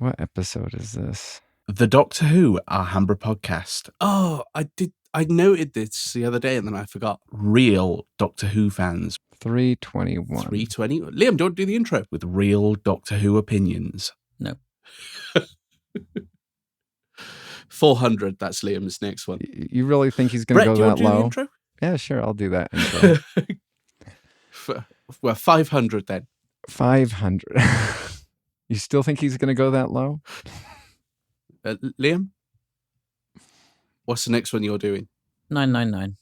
What episode is this? The Doctor Who Alhambra Podcast. Oh, I noted this the other day and then I forgot. Real Doctor Who fans. 321. 320. Liam, don't do the intro. With real Doctor Who opinions. No. 400, that's Liam's next one. You really think he's going to go that low? The intro? Yeah, sure, I'll do that intro. Well, 500 then. 500. You still think he's going to go that low? Liam? What's the next one you're doing? 999.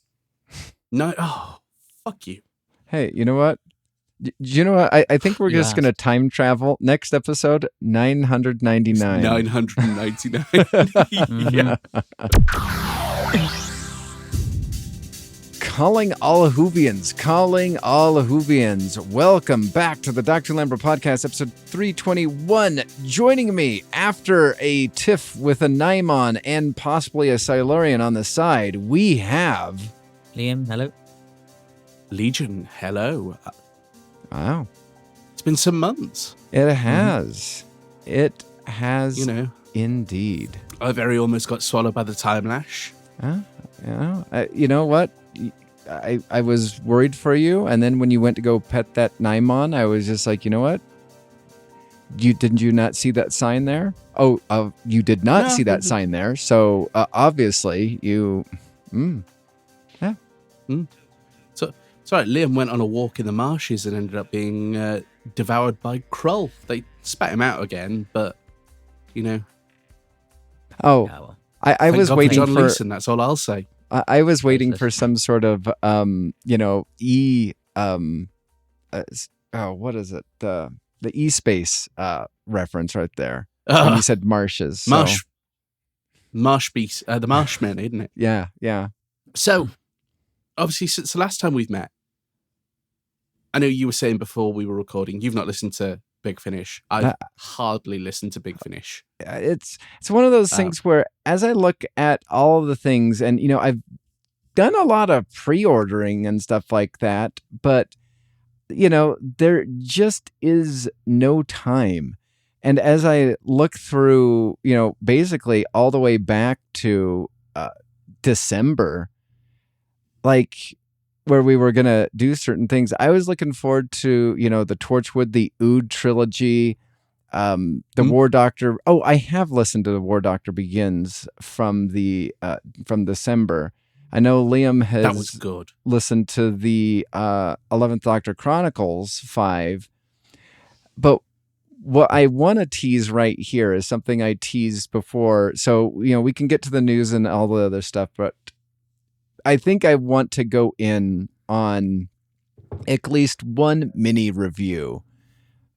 No. Oh, fuck you. Hey, you know what? You know what? I think we're just going to time travel. Next episode, 999. 999. Yeah. Calling all Whovians. Welcome back to the Dr. Alhambra Podcast, episode 321. Joining me after a tiff with a Naimon and possibly a Silurian on the side, we have... Liam, hello. Legion, hello. Wow. It's been some months. It has. It has, indeed. I very almost got swallowed by the time lash. You know what? I was worried for you, and then when you went to go pet that Naimon, I was just like, you know what? Did you not see that sign there? Oh, you did not see that sign there. So obviously you, yeah. So sorry, Liam went on a walk in the marshes and ended up being devoured by Krull. They spat him out again, but Oh, Yeah, well, I was thank God waiting for John for. Leeson, that's all I'll say. I was waiting for some sort of what is it? The E-space reference right there. When you said marshes. So. Marsh beast, the Marshmen, isn't it? Yeah. So, obviously, since the last time we've met, I know you were saying before we were recording, you've not listened to Big Finish. I've hardly listened to Big Finish. It's one of those things where, as I look at all of the things, and I've done a lot of pre-ordering and stuff like that, but there just is no time. And as I look through, basically all the way back to December, like where we were gonna do certain things, I was looking forward to the Torchwood, the Ood trilogy. The War Doctor. Oh, I have listened to the War Doctor Begins from December. I know Liam has That was good. listened to the 11th Doctor Chronicles 5. But what I want to tease right here is something I teased before. So, we can get to the news and all the other stuff, but I think I want to go in on at least one mini review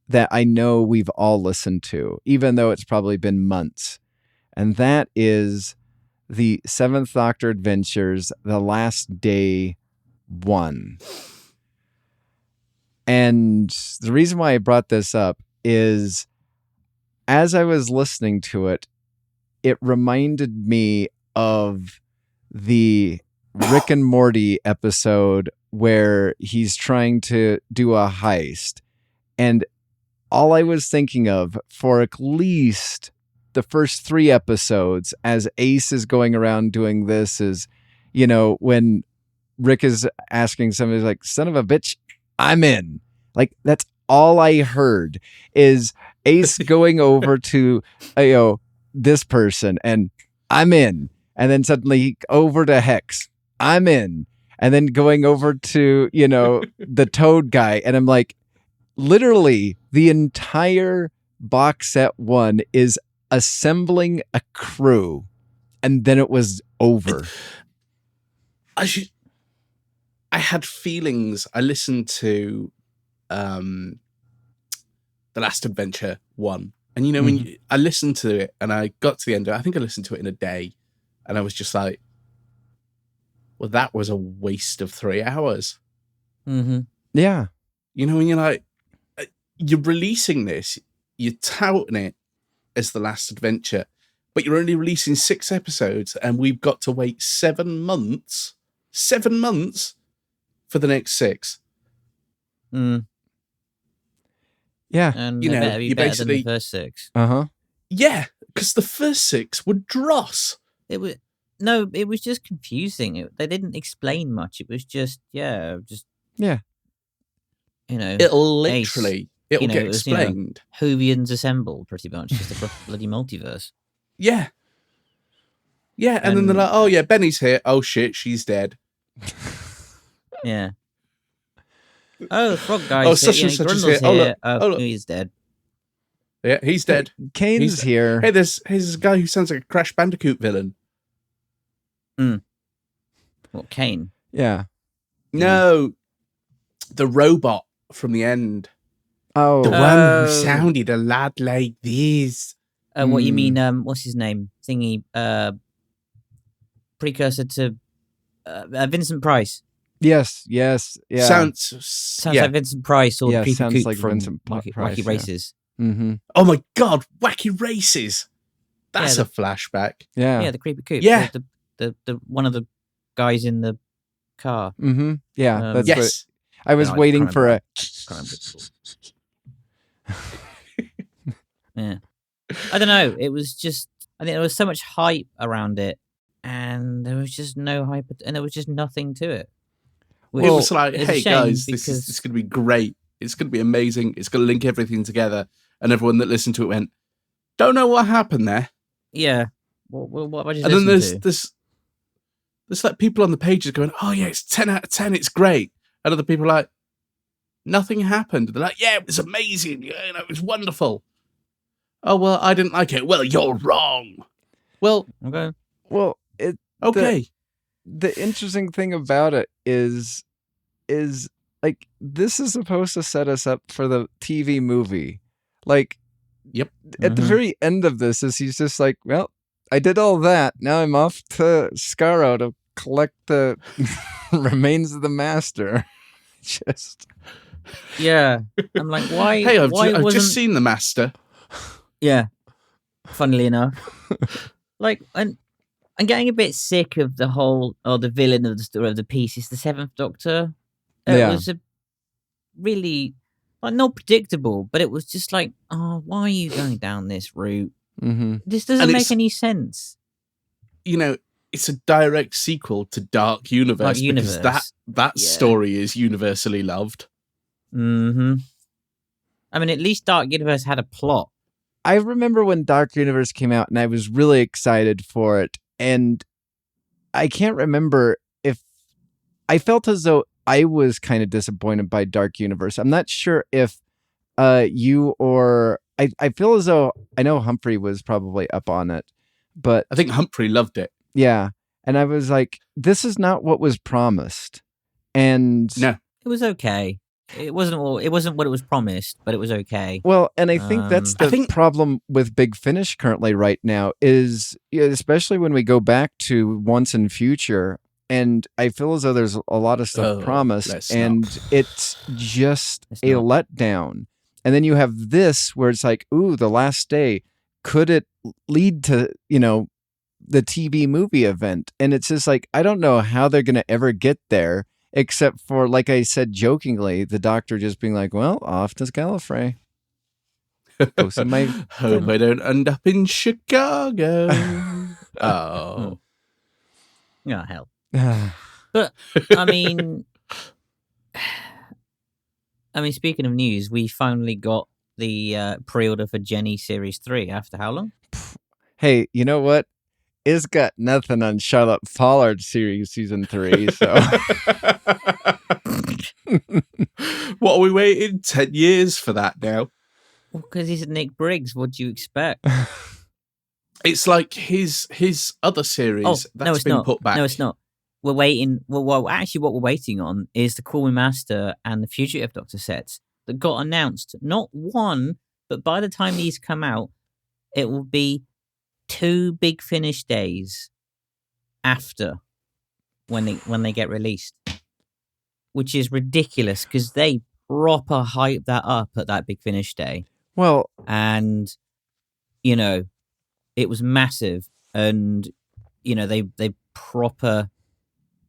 that I know we've all listened to, even though it's probably been months. And that is the 7th Doctor Adventures, The Last Day 1. And the reason why I brought this up is, as I was listening to it, it reminded me of the Rick and Morty episode where he's trying to do a heist. And all I was thinking of for at least the first 3 episodes, as Ace is going around doing this, is, when Rick is asking somebody, like, son of a bitch, I'm in. Like, that's all I heard is Ace going over to, this person, and I'm in. And then suddenly over to Hex, I'm in. And then going over to, the Toad guy. And I'm like, literally, the entire box set 1 is assembling a crew, and then it was over. I had feelings. I listened to The Last Adventure 1, and when I listened to it and I got to the end of it, I think I listened to it in a day, and I was just like, well, that was a waste of 3 hours. Mm-hmm. Yeah. When you're like, you're releasing this, you're touting it as The Last Adventure, but you're only releasing 6 episodes, and we've got to wait 7 months for the next 6. Yeah. And You they know, better be you better basically- than the first 6. Uh-huh. Yeah, because the first 6 were dross. It was just confusing. They didn't explain much. It was just Yeah. It'll literally, it'll get it was, explained. Whovians assemble, pretty much, just a bloody multiverse. Yeah. Yeah, and then they're like, oh yeah, Benny's here. Oh shit, she's dead. Yeah. Oh, the frog guy's Oh, such here. and such is Grundle's here. Oh, here. look. Oh, look. He's dead. Yeah, he's dead. Kane's here. Hey, there's a guy who sounds like a Crash Bandicoot villain. What, Kane? Yeah. No, the robot from the end. Oh. The one who sounded a lot like this. What you mean? What's his name? Thingy. Precursor to Vincent Price. Yes. Yeah. Sounds like Vincent Price or Yeah, Creepy sounds Coop like from Vincent Wacky Price, yeah. Races. Mm-hmm. Oh my god, Wacky Races. That's Yeah, a flashback. Yeah. Yeah, the Creepy Coop. Yeah. The one of the guys in the car. Mm-hmm. Yeah. That's Yes. what I was No, I waiting can't for Yeah. I don't know. It was just, I think there was so much hype around it, and there was just no hype, and there was just nothing to it. It was like, It's a hey shame guys, this because- is going to be great. It's going to be amazing. It's going to link everything together. And everyone that listened to it went, don't know what happened there. Yeah. What have I just And then listened to? there's like people on the pages going, oh yeah, it's 10 out of 10. It's great. And other people are like, nothing happened. They're like, yeah, it was amazing. Yeah, it was wonderful. Oh, well, I didn't like it. Well, you're wrong. Well, Okay. Well, okay. the interesting thing about it is like this is supposed to set us up for the TV movie. Like, Yep. At the very end of this, he's just like, well, I did all that. Now I'm off to Skaro to collect the remains of the master. Just Yeah. I'm like, why? Hey, I've wasn't... just seen the master. Yeah. Funnily enough. Like, I'm getting a bit sick of the whole, the villain of the story of the piece is the Seventh Doctor. It was a really, like, not predictable, but it was just like, oh, why are you going down this route? mm-hmm. This doesn't make any sense. You know, it's a direct sequel to Dark Universe, because that story is universally loved. Mm-hmm. I mean, at least Dark Universe had a plot. I remember when Dark Universe came out, and I was really excited for it. And I can't remember if I felt as though I was kind of disappointed by Dark Universe. I'm not sure if you or I feel as though I know Humphrey was probably up on it, but I think Humphrey loved it. Yeah, and I was like, this is not what was promised. And no, it was okay. It wasn't what it was promised, but it was okay. Well, and I think that's the problem with Big Finish currently right now is, especially when we go back to Once and Future, and I feel as though there's a lot of stuff promised, and it's just a letdown. And then you have this where it's like, ooh, the last day, could it lead to, the TV movie event? And it's just like, I don't know how they're going to ever get there. Except for, like I said jokingly, the Doctor just being like, well, off to Gallifrey. Hope I don't end up in Chicago. Oh. Yeah, hell. But, I mean, speaking of news, we finally got the pre-order for Jenny Series 3 after how long? Hey, you know what? It's got nothing on Charlotte Pollard season 3, so. What are we waiting 10 years for that now? Well, because he's Nick Briggs. What do you expect? It's like his other series that's been put back. No, it's not. We're waiting. Well, actually, what we're waiting on is the Call Me Master and the Fugitive Doctor sets that got announced. Not one, but by the time these come out, it will be 2 Big Finish days after when they get released, which is ridiculous because they proper hype that up at that Big Finish day. Well, and it was massive, and they proper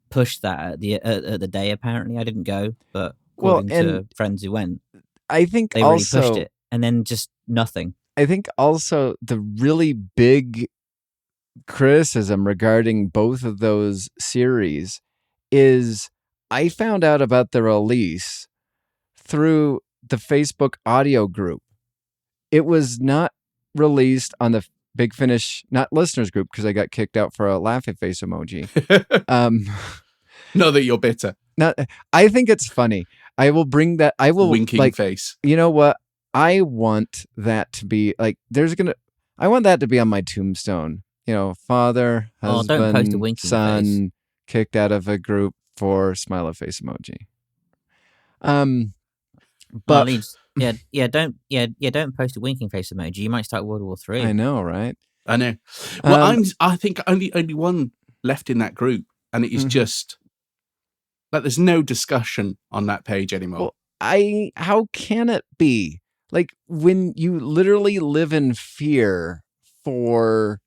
pushed that at the day. Apparently, I didn't go, but according to friends who went, I think they also really pushed it, and then just nothing. I think also the really big criticism regarding both of those series is I found out about the release through the Facebook audio group. It was not released on the Big Finish, not listeners group, because I got kicked out for a laughing face emoji. Not that you're bitter. I think it's funny. I will bring that. I will winking face. You know what? I want that to be like. I want that to be on my tombstone. Father, husband, don't post a winking son, face. kicked out of a group for smiley face emoji. But don't post a winking face emoji. You might start World War III. I know, right? I know. Well, I think only one left in that group, and it is just like there's no discussion on that page anymore. Well, how can it be? Like when you literally live in fear for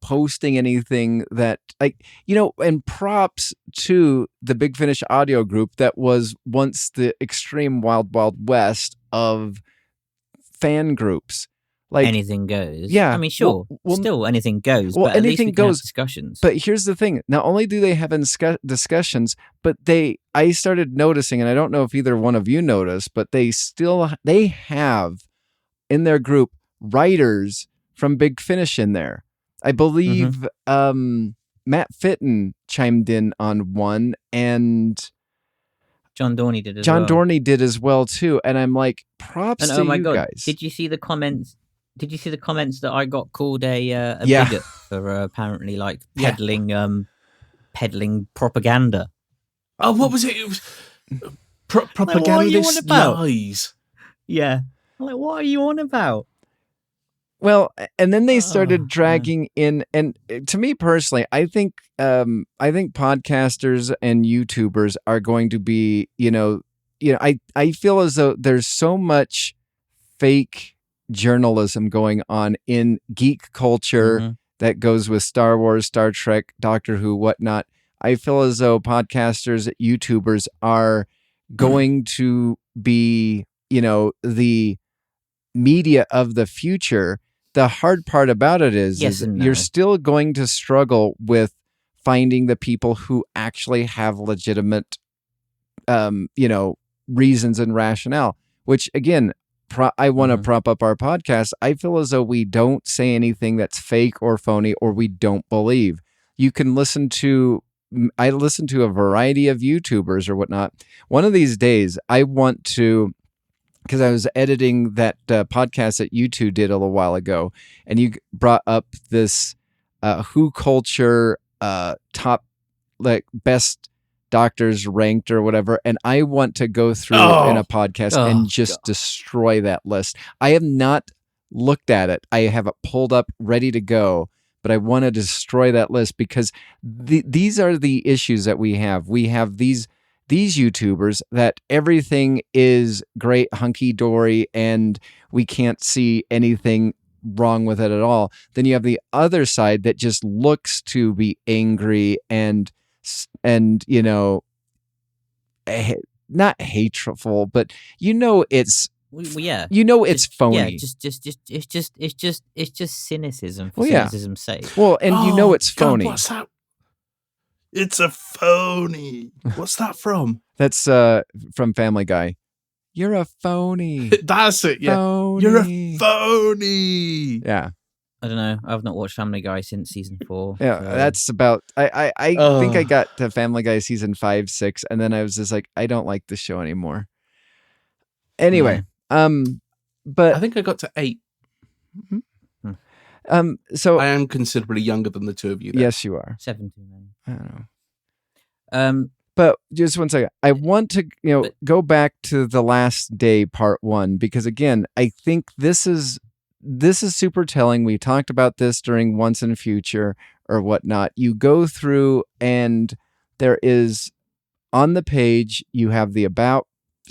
posting anything that and props to the Big Finish audio group that was once the extreme wild west of fan groups. Like anything goes. Yeah. I mean, sure. Still anything goes. Well, but at least anything we can have goes. discussions. But here's the thing. Not only do they have discussions, but I started noticing, and I don't know if either one of you noticed, but they have in their group writers from Big Finish in there. I believe Matt Fitton chimed in on one, and John Dorney did as well too. And I'm like, props to you guys. Did you see the comments? Did you see the comments that I got called a bigot for apparently peddling propaganda? Oh, what was it? It was propagandist lies. Yeah. Like, what are you on about? Well, and then they started dragging in, and to me personally, I think podcasters and YouTubers are going to be, I feel as though there's so much fake journalism going on in geek culture that goes with Star Wars, Star Trek, Doctor Who, whatnot. I feel as though podcasters, YouTubers are going to be, the media of the future. The hard part about it is you're still going to struggle with finding the people who actually have legitimate, reasons and rationale, which again, I want to prop up our podcast. I feel as though we don't say anything that's fake or phony or we don't believe. You can I listen to a variety of YouTubers or whatnot. One of these days, I want to, because I was editing that podcast that you two did a little while ago, and you brought up this Who Culture top, best doctors ranked or whatever, and I want to go through in a podcast and just destroy that list. I have not looked at it. I have it pulled up, ready to go, but I want to destroy that list because these are the issues that we have. We have these YouTubers that everything is great, hunky-dory, and we can't see anything wrong with it at all. Then you have the other side that just looks to be angry and not hateful, but it's it's phony. Yeah, it's just cynicism for cynicism's sake. Well, and it's phony. God, what's that? It's a phony. What's that from? That's from Family Guy. You're a phony. That's it. Yeah, phony. You're a phony. Yeah. I don't know. I've not watched Family Guy since season 4. Yeah, so. That's about. I think I got to Family Guy season 5, 6, and then I was just like, I don't like this show anymore. Anyway, but I think I got to 8. So I am considerably younger than the two of you. Then. Yes, you are. 17, man. I don't know. But just one second. I want to, go back to the Last Day Part 1 because again, I think this is super telling. We talked about this during Once and Future or whatnot. You go through and there is on the page you have the About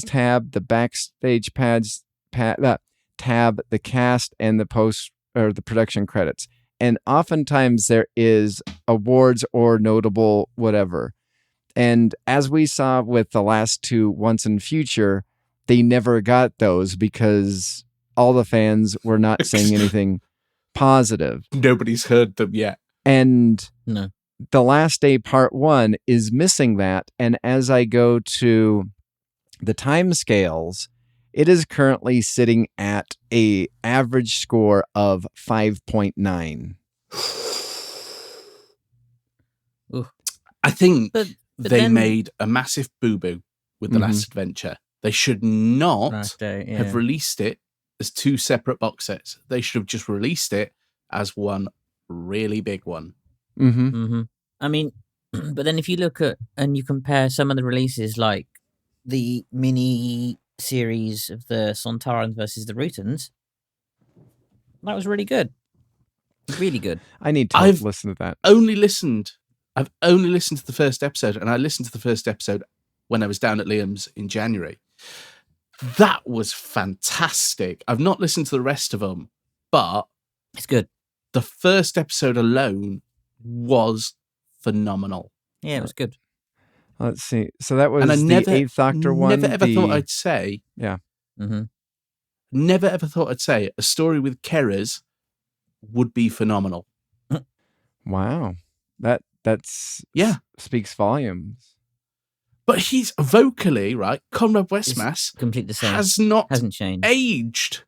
tab, the Backstage tab, the cast, and the post or the production credits. And oftentimes there is awards or notable whatever. And as we saw with the last two Once and Future, they never got those because all the fans were not saying anything positive. Nobody's heard them yet. And No. The Last Day Part 1 is missing that. And as I go to the timescales, it is currently sitting at a average score of 5.9. I think But they then- made a massive boo-boo with The Last Adventure. They should not Last Day, yeah. have released it as two separate box sets. They should have just released it as one really big one. Mm-hmm. Mm-hmm. I mean, but then if you look at and you compare some of the releases, like the mini series of the Sontarans versus the Rutans, that was really good. Really good. I need to I've listen to that. I've only listened to the first episode, and I listened to the first episode when I was down at Liam's in January. That was fantastic. I've not listened to the rest of them, but It's good. the first episode alone was phenomenal. Yeah, it was good. Let's see. So that was And I the never, Eighth Doctor one. never ever thought I'd say, Mm-hmm. never ever thought I'd say a story with Keras would be phenomenal. Wow. That's Yeah. speaks volumes. But he's vocally, right? Conrad Westmass Complete the same. hasn't changed. aged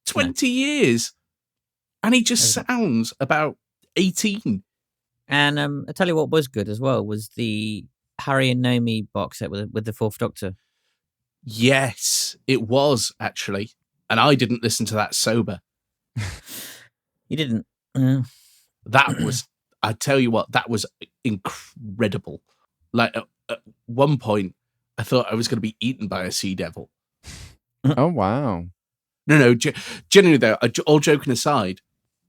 20 years. And he just Hasn't. sounds about 18. And I tell you what was good as well was the Harry and Naomi box set with the Fourth Doctor. Yes, it was actually. And I didn't listen to that sober. You didn't. That was, I tell you what, that was incredible. Like at one point, I thought I was going to be eaten by a sea devil. Oh wow. No, genuinely though, all joking aside,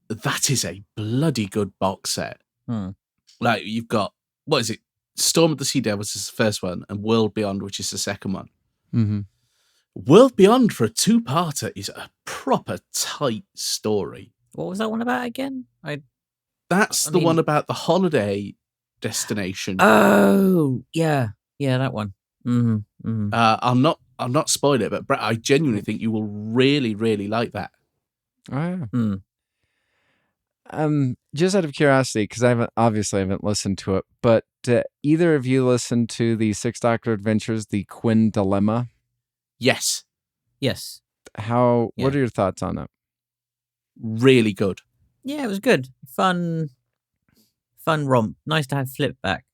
that is a bloody good box set. Hmm. Like you've got, what is it? Storm of the Sea Devils is the first one, and World Beyond, which is the second one. Mm-hmm. World Beyond for a two-parter is a proper tight story. What was that one about again? That's I the mean- one about the holiday destination. Oh, yeah, that one. Mm-hmm. Mm-hmm. I'll not spoil it, but Brett, I genuinely think you will really, really like that. Oh, yeah. Just out of curiosity, because I haven't listened to it, but either of you listened to the Sixth Doctor Adventures, the Quinn Dilemma? Yes, Yes. What Yeah. are your thoughts on it? really good. Yeah, it was good. Fun romp. Nice to have Flip back.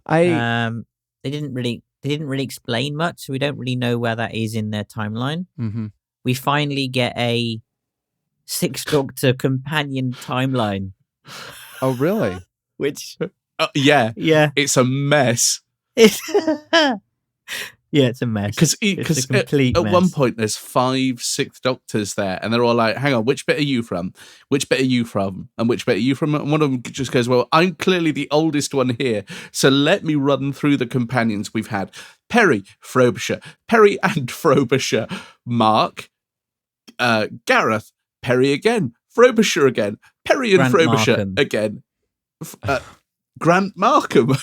I They didn't really explain much, so we don't really know where that is in their timeline. mhm. We finally get a Sixth Doctor companion timeline, Oh really? which Yeah, yeah, it's a mess. it's it's a mess. Because It's a complete at mess. one point there's 5 Sixth Doctors there, and they're all like, "Hang on, which bit are you from? Which bit are you from? And which bit are you from?" And one of them just goes, "Well, I'm clearly the oldest one here, so let me run through the companions we've had: Perry, Frobisher, Perry and Frobisher, Mark, Gareth, Perry again, Frobisher again, Perry and Grant Frobisher Markham. again, Grant Markham,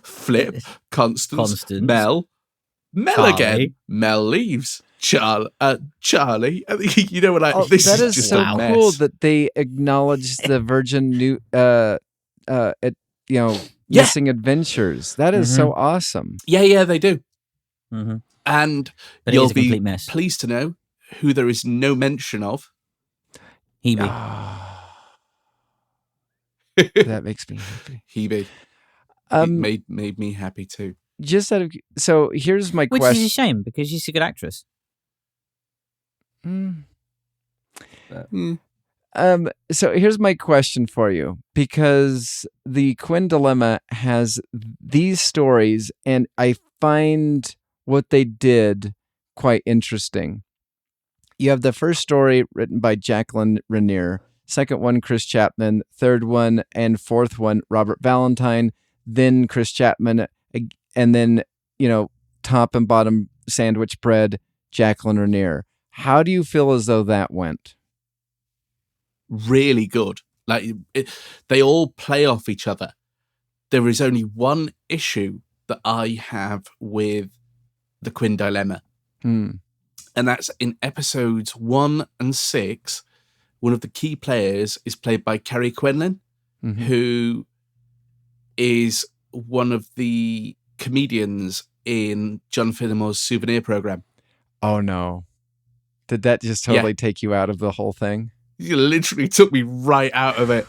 Flip, Constance, Mel Charlie. again, Mel leaves, Charlie. You know what? Like, Oh, this that is is just so a mess. cool that they acknowledged the Virgin Yeah. Missing Adventures. That is so awesome. Yeah, they do. Mhm. And But it you'll is a be complete mess. pleased to know who there is no mention of. Hebe. That makes me happy. Hebe. It Um, made me happy too. just out of so here's my Which is a question. shame because she's a good actress. So here's my question for you, because the Quinn Dilemma has these stories, and I find what they did quite interesting. You have the first story written by Jacqueline Rainier, second one Chris Chapman, third one and fourth one Robert Valentine, then Chris Chapman, and then top and bottom sandwich bread Jacqueline Rainier. How do you feel as though that went? Really good. Like they all play off each other. There is only one issue that I have with the Quinn Dilemma. And that's in episodes 1 and 6. One of the key players is played by Carrie Quinlan, who is one of the comedians in John Finnemore's Souvenir program. Oh, no. Did that just totally take you out of the whole thing? You literally took me right out of it.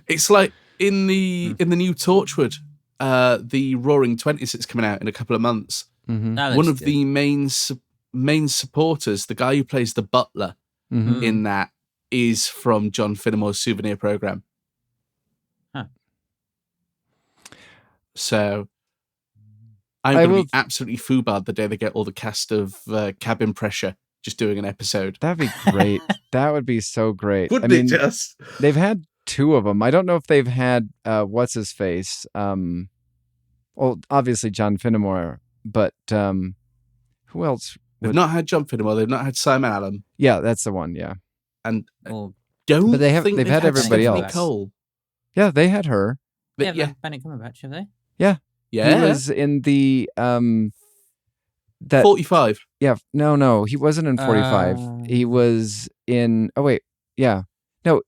It's like in the new Torchwood, the Roaring Twenties that's coming out in a couple of months. One of the main supporters, the guy who plays the butler in that, is from John Finnemore's Souvenir program. Huh. So I'm going to be absolutely foobarred the day they get all the cast of Cabin Pressure just doing an episode. That'd be great. That would be so great. Wouldn't it just? They've had 2 of them. I don't know if they've had what's his face. Well, obviously John Finnemore, but who else? They've not had John Finnemore. They've not had Simon Allen. Yeah, that's the one. Yeah, and or, don't. But they've had everybody Stephanie else. Cole. Yeah, they had her. But, Benedict Cumberbatch, have they? Yeah. Yeah. He was in the that 45. Yeah, no, he wasn't in 45. He was in. Oh wait, yeah, no,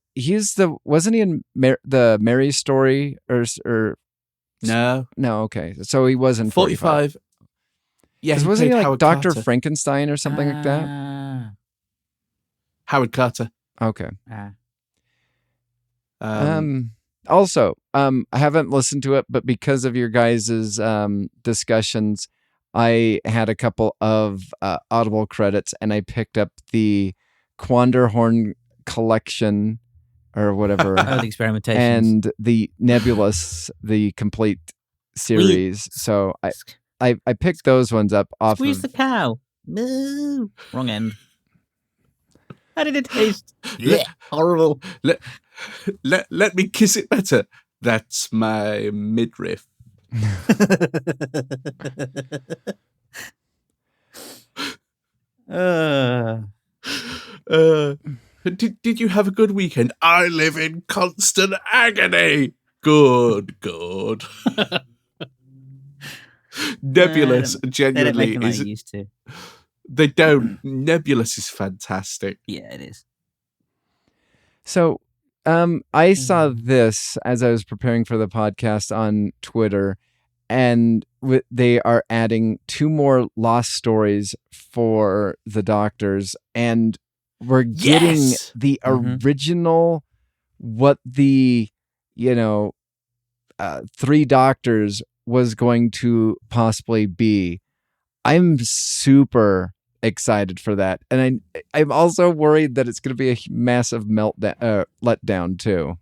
wasn't he in the Mary Story or no, okay, so he was in 45. Yeah, wasn't he like Howard Dr. Carter. Frankenstein or something like that? Howard Carter. Okay. Also, I haven't listened to it, but because of your guys' discussions, I had a couple of Audible credits, and I picked up the Quanderhorn collection or whatever, the experimentations, and the Nebulous, the complete series. So I picked those ones up off. Squeeze the cow. No, wrong end. How did it taste? Horrible. Let me kiss it better. That's my midriff. Did you have a good weekend? I live in constant agony. Good. Nebulous genuinely they is. Used to. They don't. Nebulous is fantastic. Yeah, it is. So, I saw this as I was preparing for the podcast on Twitter, and they are adding 2 more lost stories for the Doctors, and we're getting the original, what the 3 Doctors was going to possibly be. I'm super excited for that, and I'm also worried that it's going to be a massive letdown too.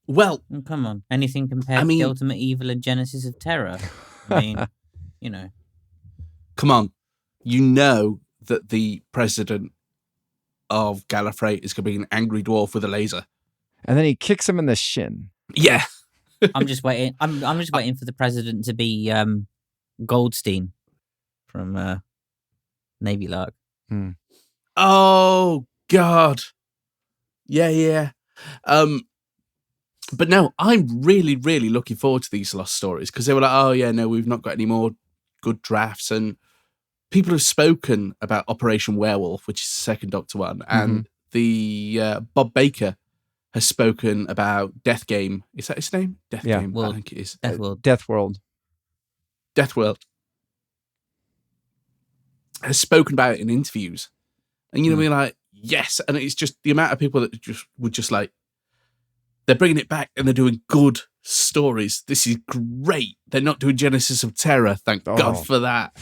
Well, come on, anything compared to the Ultimate Evil and Genesis of Terror? I mean, come on, you know that the president of Gallifrey is going to be an angry dwarf with a laser, and then he kicks him in the shin. Yeah, I'm just waiting. I'm just waiting for the president to be Goldstein from Navy Lark. Oh God, yeah. But no, I'm really looking forward to these lost stories, because they were like, oh yeah, no, we've not got any more good drafts, and people have spoken about Operation Werewolf, which is the second Doctor one, and the Bob Baker has spoken about Death Game. Is that his name? Death Game. World. I think it is. Death World. Death World. Has spoken about it in interviews, and we're like, yes, and it's just the amount of people that would just like, they're bringing it back and they're doing good stories. This is great. They're not doing Genesis of Terror. Thank God for that.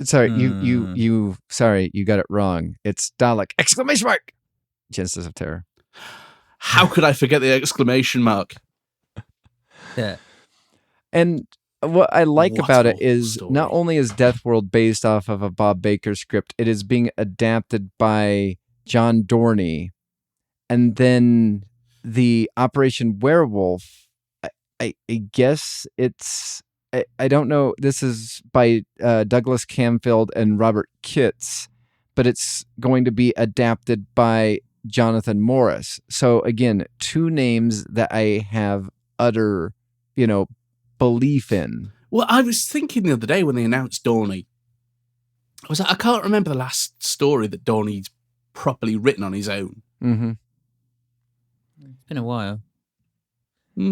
Sorry, you got it wrong. It's Dalek! ! Genesis of Terror. How could I forget the exclamation mark? Yeah. And what I like about it is not only is Death World based off of a Bob Baker script, it is being adapted by John Dorney. And then the Operation Werewolf, I guess it's, I don't know, this is by Douglas Camfield and Robert Kitts, but it's going to be adapted by Jonathan Morris. So again, 2 names that I have utter, belief in. Well, I was thinking the other day when they announced Dorney, I can't remember the last story that Dorney's properly written on his own. Mm-hmm. It's been a while.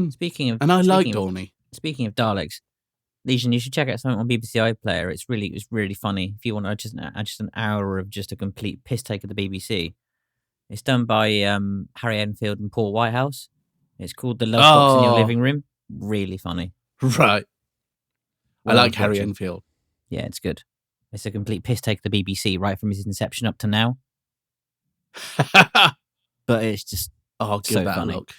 Speaking of, and I like Dorney. Speaking of Daleks, Legion, you should check out something on BBC iPlayer. It's really funny. If you want just an hour of just a complete piss take of the BBC, it's done by Harry Enfield and Paul Whitehouse. It's called The Love Box in Your Living Room. Really funny. Right. Well, I like Harry Enfield. Yeah, it's good. It's a complete piss take of the BBC, right from his inception up to now. But it's just I'll give so that funny. a look.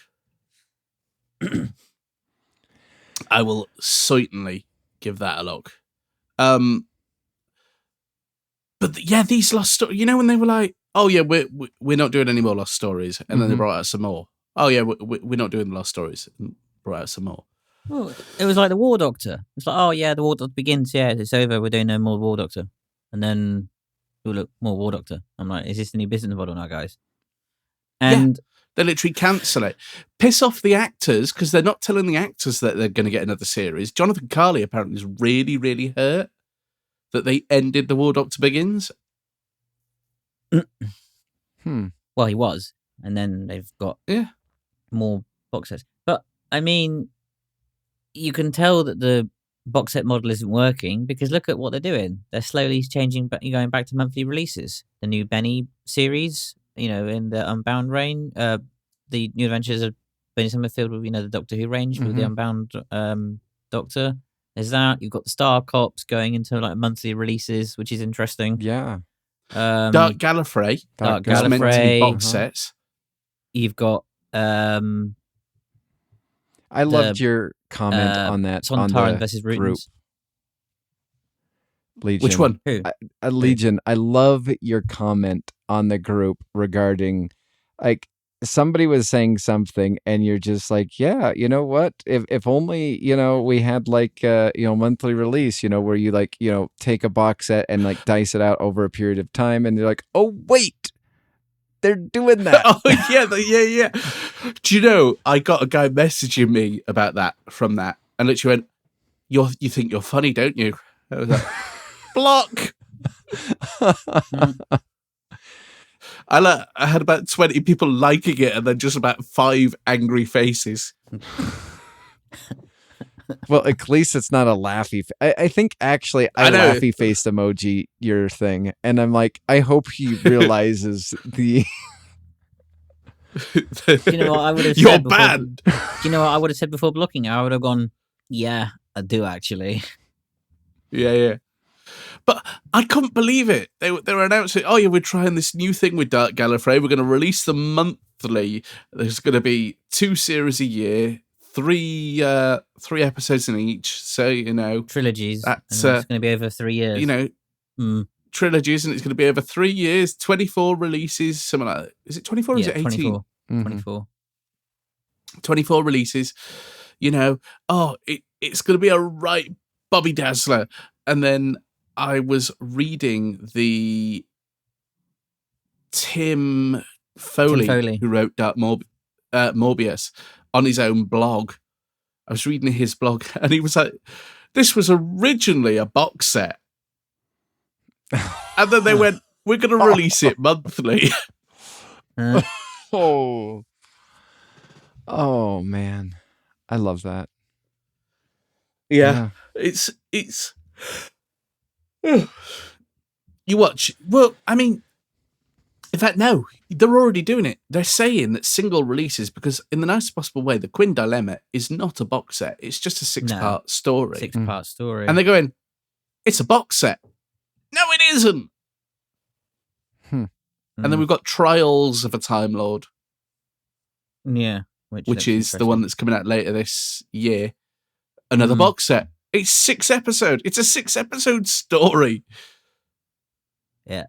I will certainly give that a look. But these Lost Stories, you know, when they were like, oh yeah, we're not doing any more Lost Stories, and then they brought out some more. Oh yeah, we're not doing the Lost Stories, and brought out some more. Well, it was like the War Doctor. It's like, oh yeah, the War Doctor begins. Yeah, it's over. We're doing no more War Doctor, and then look, more War Doctor. I'm like, is this the new business model now, guys? And they literally cancel it, piss off the actors because they're not telling the actors that they're going to get another series. Jonathan Carley apparently is really, really hurt that they ended the War Doctor Begins. Well, he was, and then they've got more box sets. But I mean, you can tell that the box set model isn't working because look at what they're doing. They're slowly changing, going back to monthly releases. The new Benny series, you know, in the Unbound range, the New Adventures of Benny Summerfield with, you know, the Doctor Who range with the Unbound Doctor. There's that. You've got the Star Cops going into like monthly releases, which is interesting. Yeah. Dark Gallifrey. Dark Gallifrey. Meant to be box Uh-huh. sets. You've got I loved your comment on that on Sontaran the versus group. Rutans. Legion. Which one? Who? Legion. I love your comment on the group regarding, like, somebody was saying something and you're just like, yeah, you know what? If only, you know, we had like, you know, monthly release, you know, where you like, you know, take a box set and like dice it out over a period of time. And you're like, oh, wait, they're doing that. Oh, yeah. Do you know, I got a guy messaging me about that from that and literally went, you think you're funny, don't you? I was like, block. I had about 20 people liking it and then just about 5 angry faces. Well, at least it's not a laughy. I think actually I know. laughy faced emoji your thing. And I'm like, I hope he realizes the... Do you know what I would have You're said before? banned. Do you know what I would have said before blocking? I would have gone, yeah, I do actually. Yeah. But I couldn't believe it. They were announcing, oh yeah, we're trying this new thing with Dark Gallifrey. We're going to release them monthly. There's going to be 2 series a year, 3 episodes in each. So, you know, Trilogies. That's and it's going to be over 3 years. you know, trilogies, and it's going to be over 3 years, 24 releases, something like that. Is it 24 or is it 18? 24. Mhm. 24. 24 releases. You know, it's going to be a right Bobby Dazzler. And then I was reading the Tim Foley. Who wrote Dark Morbius on his own blog. I was reading his blog and he was like, this was originally a box set. And then they went, we're going to release it monthly. Oh man, I love that. Yeah. It's you watch. Well, I mean, in fact, no, they're already doing it. They're saying that single releases, because in the nicest possible way, the Quinn Dilemma is not a box set. It's just a 6-part story. 6-part story. And they're going, it's a box set. No, it isn't. And then we've got Trials of a Time Lord. Yeah. Which is the one that's coming out later this year. Another box set. It's 6 episodes. It's a 6-episode story. Yeah.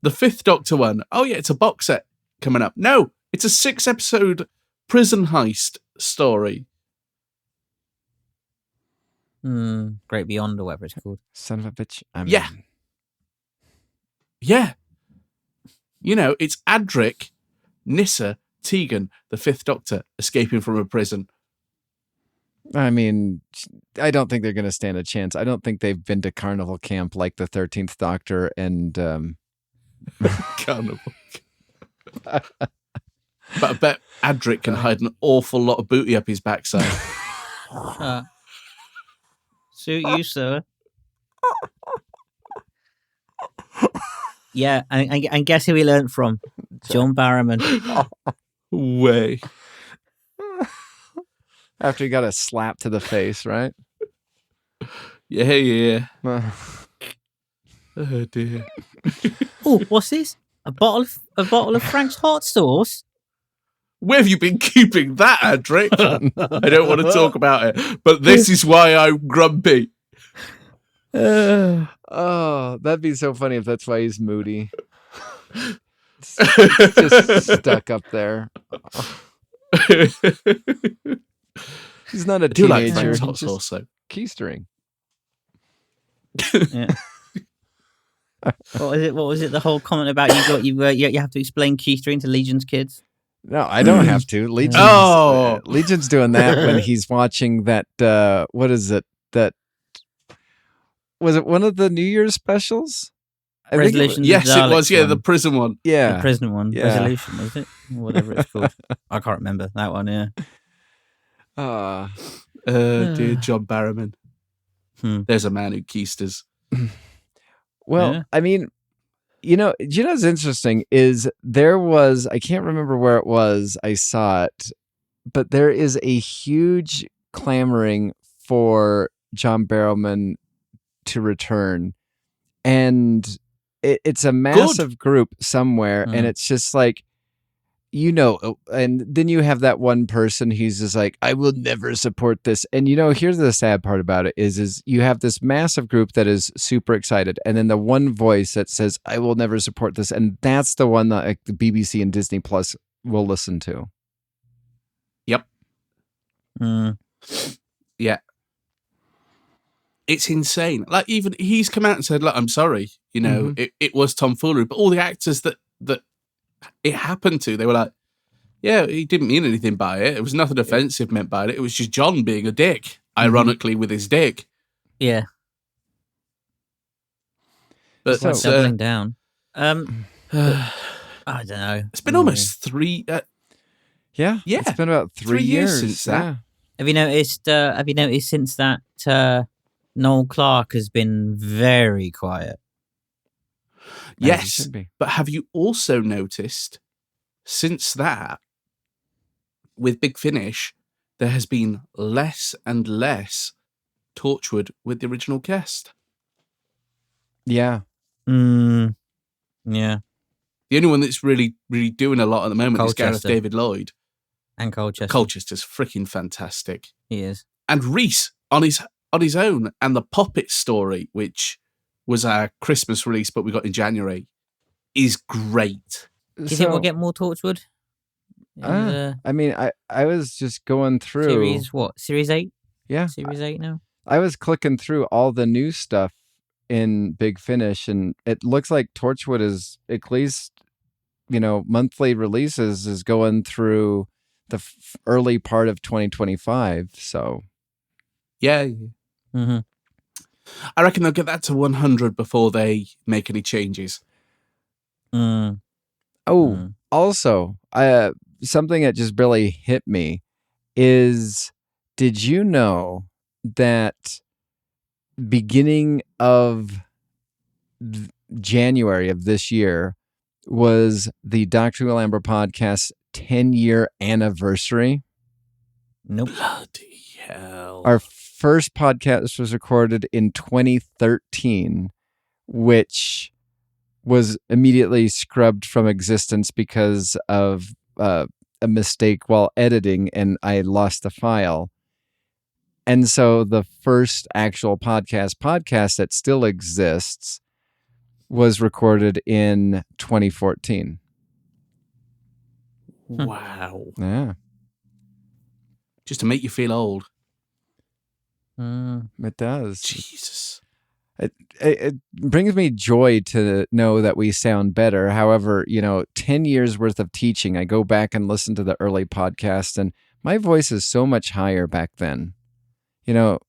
The 5th Doctor one. Oh, yeah, it's a box set coming up. No, it's a 6-episode prison heist story. Great Beyond, or whatever it's called. Son of a bitch. Yeah. You know, it's Adric, Nyssa, Tegan, the 5th Doctor, escaping from a prison. I mean, I don't think they're going to stand a chance. I don't think they've been to carnival camp like the 13th Doctor and Carnival. But I bet Adric can hide an awful lot of booty up his backside. Suit you, sir. Yeah, and guess who he learnt from? John Barrowman. Way. After he got a slap to the face, right? Yeah. Oh dear. Oh, what's this? A bottle of Frank's hot sauce? Where have you been keeping that, Adric? I don't want to talk about it, but this is why I'm grumpy. Oh, that'd be so funny if that's why he's moody. Just stuck up there. He's not a teenager. He's just also keystering. Yeah. What was it? The whole comment about you have to explain keystering to Legion's kids. No, I don't have to. Legion's, Legion's doing that when he's watching that. What is it? That was it. One of the New Year's specials. Resolution. Yes, it was. Yeah, the prison one. Yeah, the prison one. Yeah. Resolution, was it? Whatever it's called. I can't remember that one. Yeah. Dear John Barrowman. There's a man who keysters. Well, yeah. I mean, what's interesting is there was, I can't remember where it was, I saw it, but there is a huge clamoring for John Barrowman to return. And it's a massive group somewhere, and it's just like, and then you have that one person who's just like, I will never support this. And here's the sad part about it is you have this massive group that is super excited, and then the one voice that says, I will never support this, and that's the one that like, the BBC and Disney Plus will listen to. Yep. Yeah. It's insane. Like, even he's come out and said, look, I'm sorry, it was tomfoolery, but all the actors that it happened to, they were like, yeah, he didn't mean anything by it. It was nothing offensive meant by it. It was just John being a dick, ironically, with his dick. Yeah. But doubling down. I don't know. It's been almost 3. Yeah. It's been about 3 years since that. Have you noticed since that Noel Clarke has been very quiet? Yes, but have you also noticed since that, with Big Finish, there has been less and less Torchwood with the original cast? Yeah. Yeah. The only one that's really, really doing a lot at the moment is Gareth David Lloyd. And Colchester. Colchester's freaking fantastic. He is. And Reese on his own, and the Puppet Story, which was our Christmas release, but we got in January, is great. Do you think we'll get more Torchwood? I mean, I was just going through... Series what? Series 8? Yeah. Series 8 now? I was clicking through all the new stuff in Big Finish, and it looks like Torchwood is, at least, monthly releases is going through the early part of 2025, so... Yeah. Mm-hmm. I reckon they'll get that to 100 before they make any changes. Also, something that just really hit me is, did you know that beginning of January of this year was the Dr. Alhambra Podcast 10-year anniversary? Nope. Bloody hell. Our first podcast was recorded in 2013, which was immediately scrubbed from existence because of a mistake while editing, and I lost the file. And so the first actual podcast that still exists was recorded in 2014. Wow. Yeah. Just to make you feel old. It does. Jesus. It brings me joy to know that we sound better. However, 10 years worth of teaching, I go back and listen to the early podcast, and my voice is so much higher back then. You know,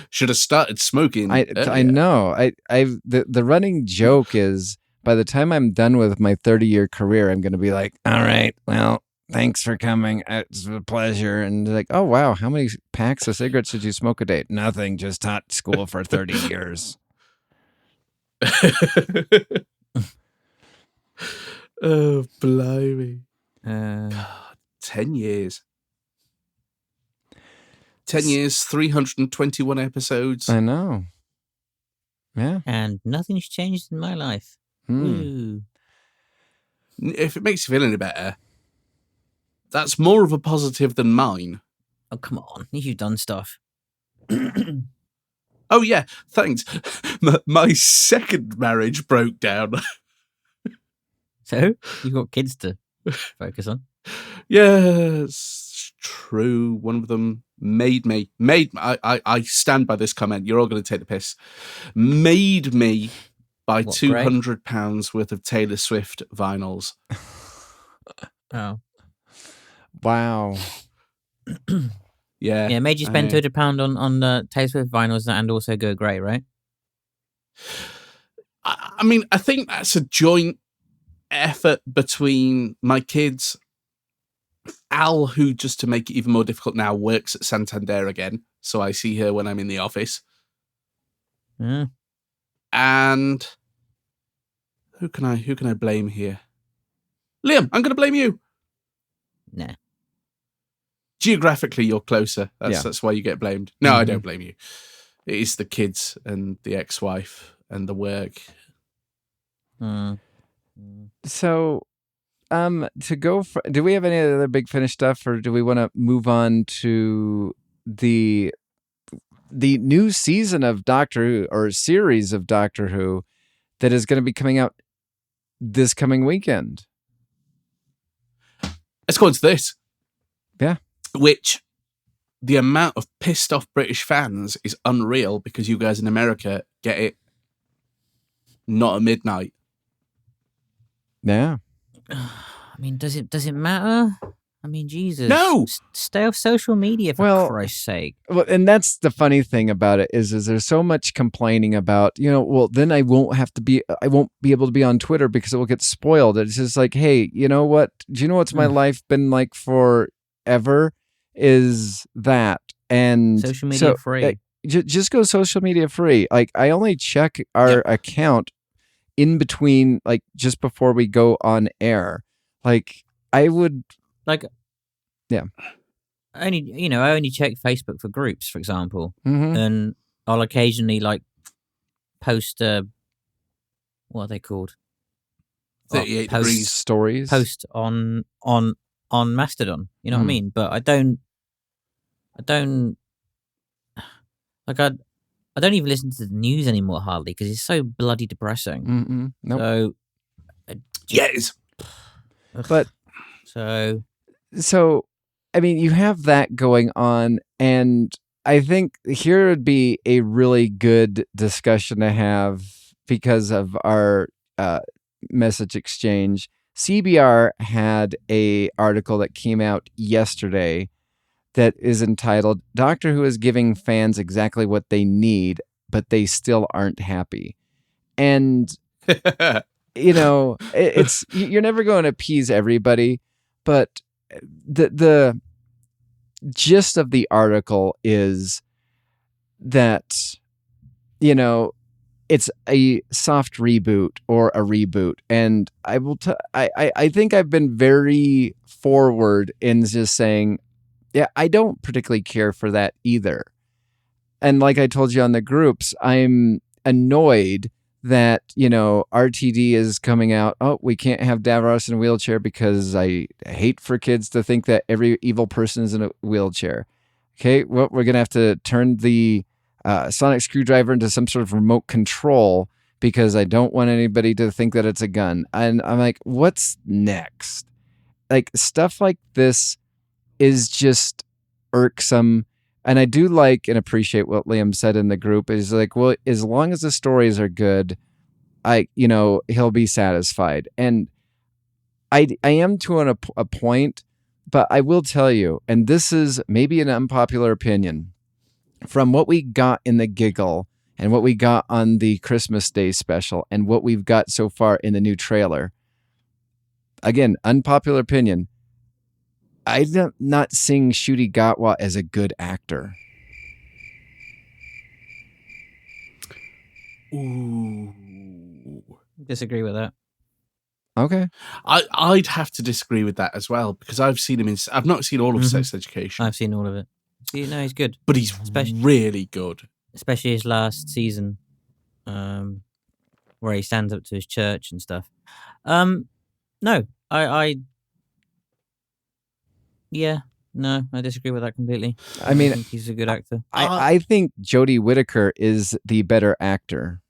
Should have started smoking. I earlier. know. The running joke is by the time I'm done with my 30-year career, I'm going to be like, all right, well, thanks for coming. It's a pleasure. And like, oh, wow, how many packs of cigarettes did you smoke a day? Nothing, just taught school for 30 years. Oh, blimey. 10 10 years. 10 years, 321 episodes. I know. Yeah. and nothing's changed in my life. Ooh. If it makes you feel any better, that's more of a positive than mine. Oh, come on. You've done stuff. Oh, yeah, thanks. My second marriage broke down. So, you've got kids to focus on. Yes, true. One of them made me. I stand by this comment. You're all going to take the piss. Made me buy What, Greg? £200 worth of Taylor Swift vinyls. Oh. Wow. Yeah. Yeah, made you spend £200 on Taylor Swift vinyls and also Go Grey, right? I mean, I think that's a joint effort between my kids. Al, who, just to make it even more difficult now, works at Santander again, so I see her when I'm in the office. Yeah. And who can I blame here? Liam, I'm going to blame you. Nah. Geographically, you're closer. Yeah. That's why you get blamed. No, I don't blame you. It is the kids and the ex-wife and the work. So, to go for, do we have any other Big Finish stuff, or do we want to move on to the new season of Doctor Who, or series of Doctor Who, that is going to be coming out this coming weekend? Let's go into this. Yeah. Which, the amount of pissed off British fans is unreal, because you guys in America get it not at midnight. Yeah. I mean, does it matter? I mean, Jesus. No! Stay off social media, for Christ's sake. Well, and that's the funny thing about it is there's so much complaining about, well, then I won't be able to be on Twitter because it will get spoiled. It's just like, hey, you know what? Do you know what's my life been like forever? Is that. And Social media free. Just go social media free. Like, I only check our account in between, like, just before we go on air. Like, I would... Like, yeah. I only check Facebook for groups, for example. Mm-hmm. And I'll occasionally, like, post, what are they called? 38 post degrees stories. Post on Mastodon. You know what I mean? But I don't even listen to the news anymore hardly because it's so bloody depressing. Nope. So Yes. But so I mean, you have that going on, and I think here would be a really good discussion to have because of our message exchange. CBR had a article that came out yesterday that is entitled "Doctor Who is giving fans exactly what they need, but they still aren't happy." And it's you're never going to appease everybody, but the gist of the article is that it's a soft reboot or a reboot, and I think I've been very forward in just saying, yeah, I don't particularly care for that either. And like I told you on the groups, I'm annoyed that, RTD is coming out. Oh, we can't have Davros in a wheelchair because I hate for kids to think that every evil person is in a wheelchair. Okay, well, we're going to have to turn the Sonic Screwdriver into some sort of remote control because I don't want anybody to think that it's a gun. And I'm like, what's next? Like, stuff like this is just irksome. And I do like and appreciate what Liam said in the group is like, well, as long as the stories are good, he'll be satisfied. And I am to a point But I will tell you, and this is maybe an unpopular opinion, from what we got in the Giggle and what we got on the Christmas Day special and what we've got so far in the new trailer, again, unpopular opinion, I'm not seeing Ncuti Gatwa as a good actor. Ooh. Disagree with that. Okay. I'd have to disagree with that as well, because I've seen him in. I've not seen all of Sex Education. I've seen all of it. See, no, he's good. But he's really good. Especially his last season, where he stands up to his church and stuff. No, I disagree with that completely. I mean, think he's a good actor. I think Jodie Whittaker is the better actor.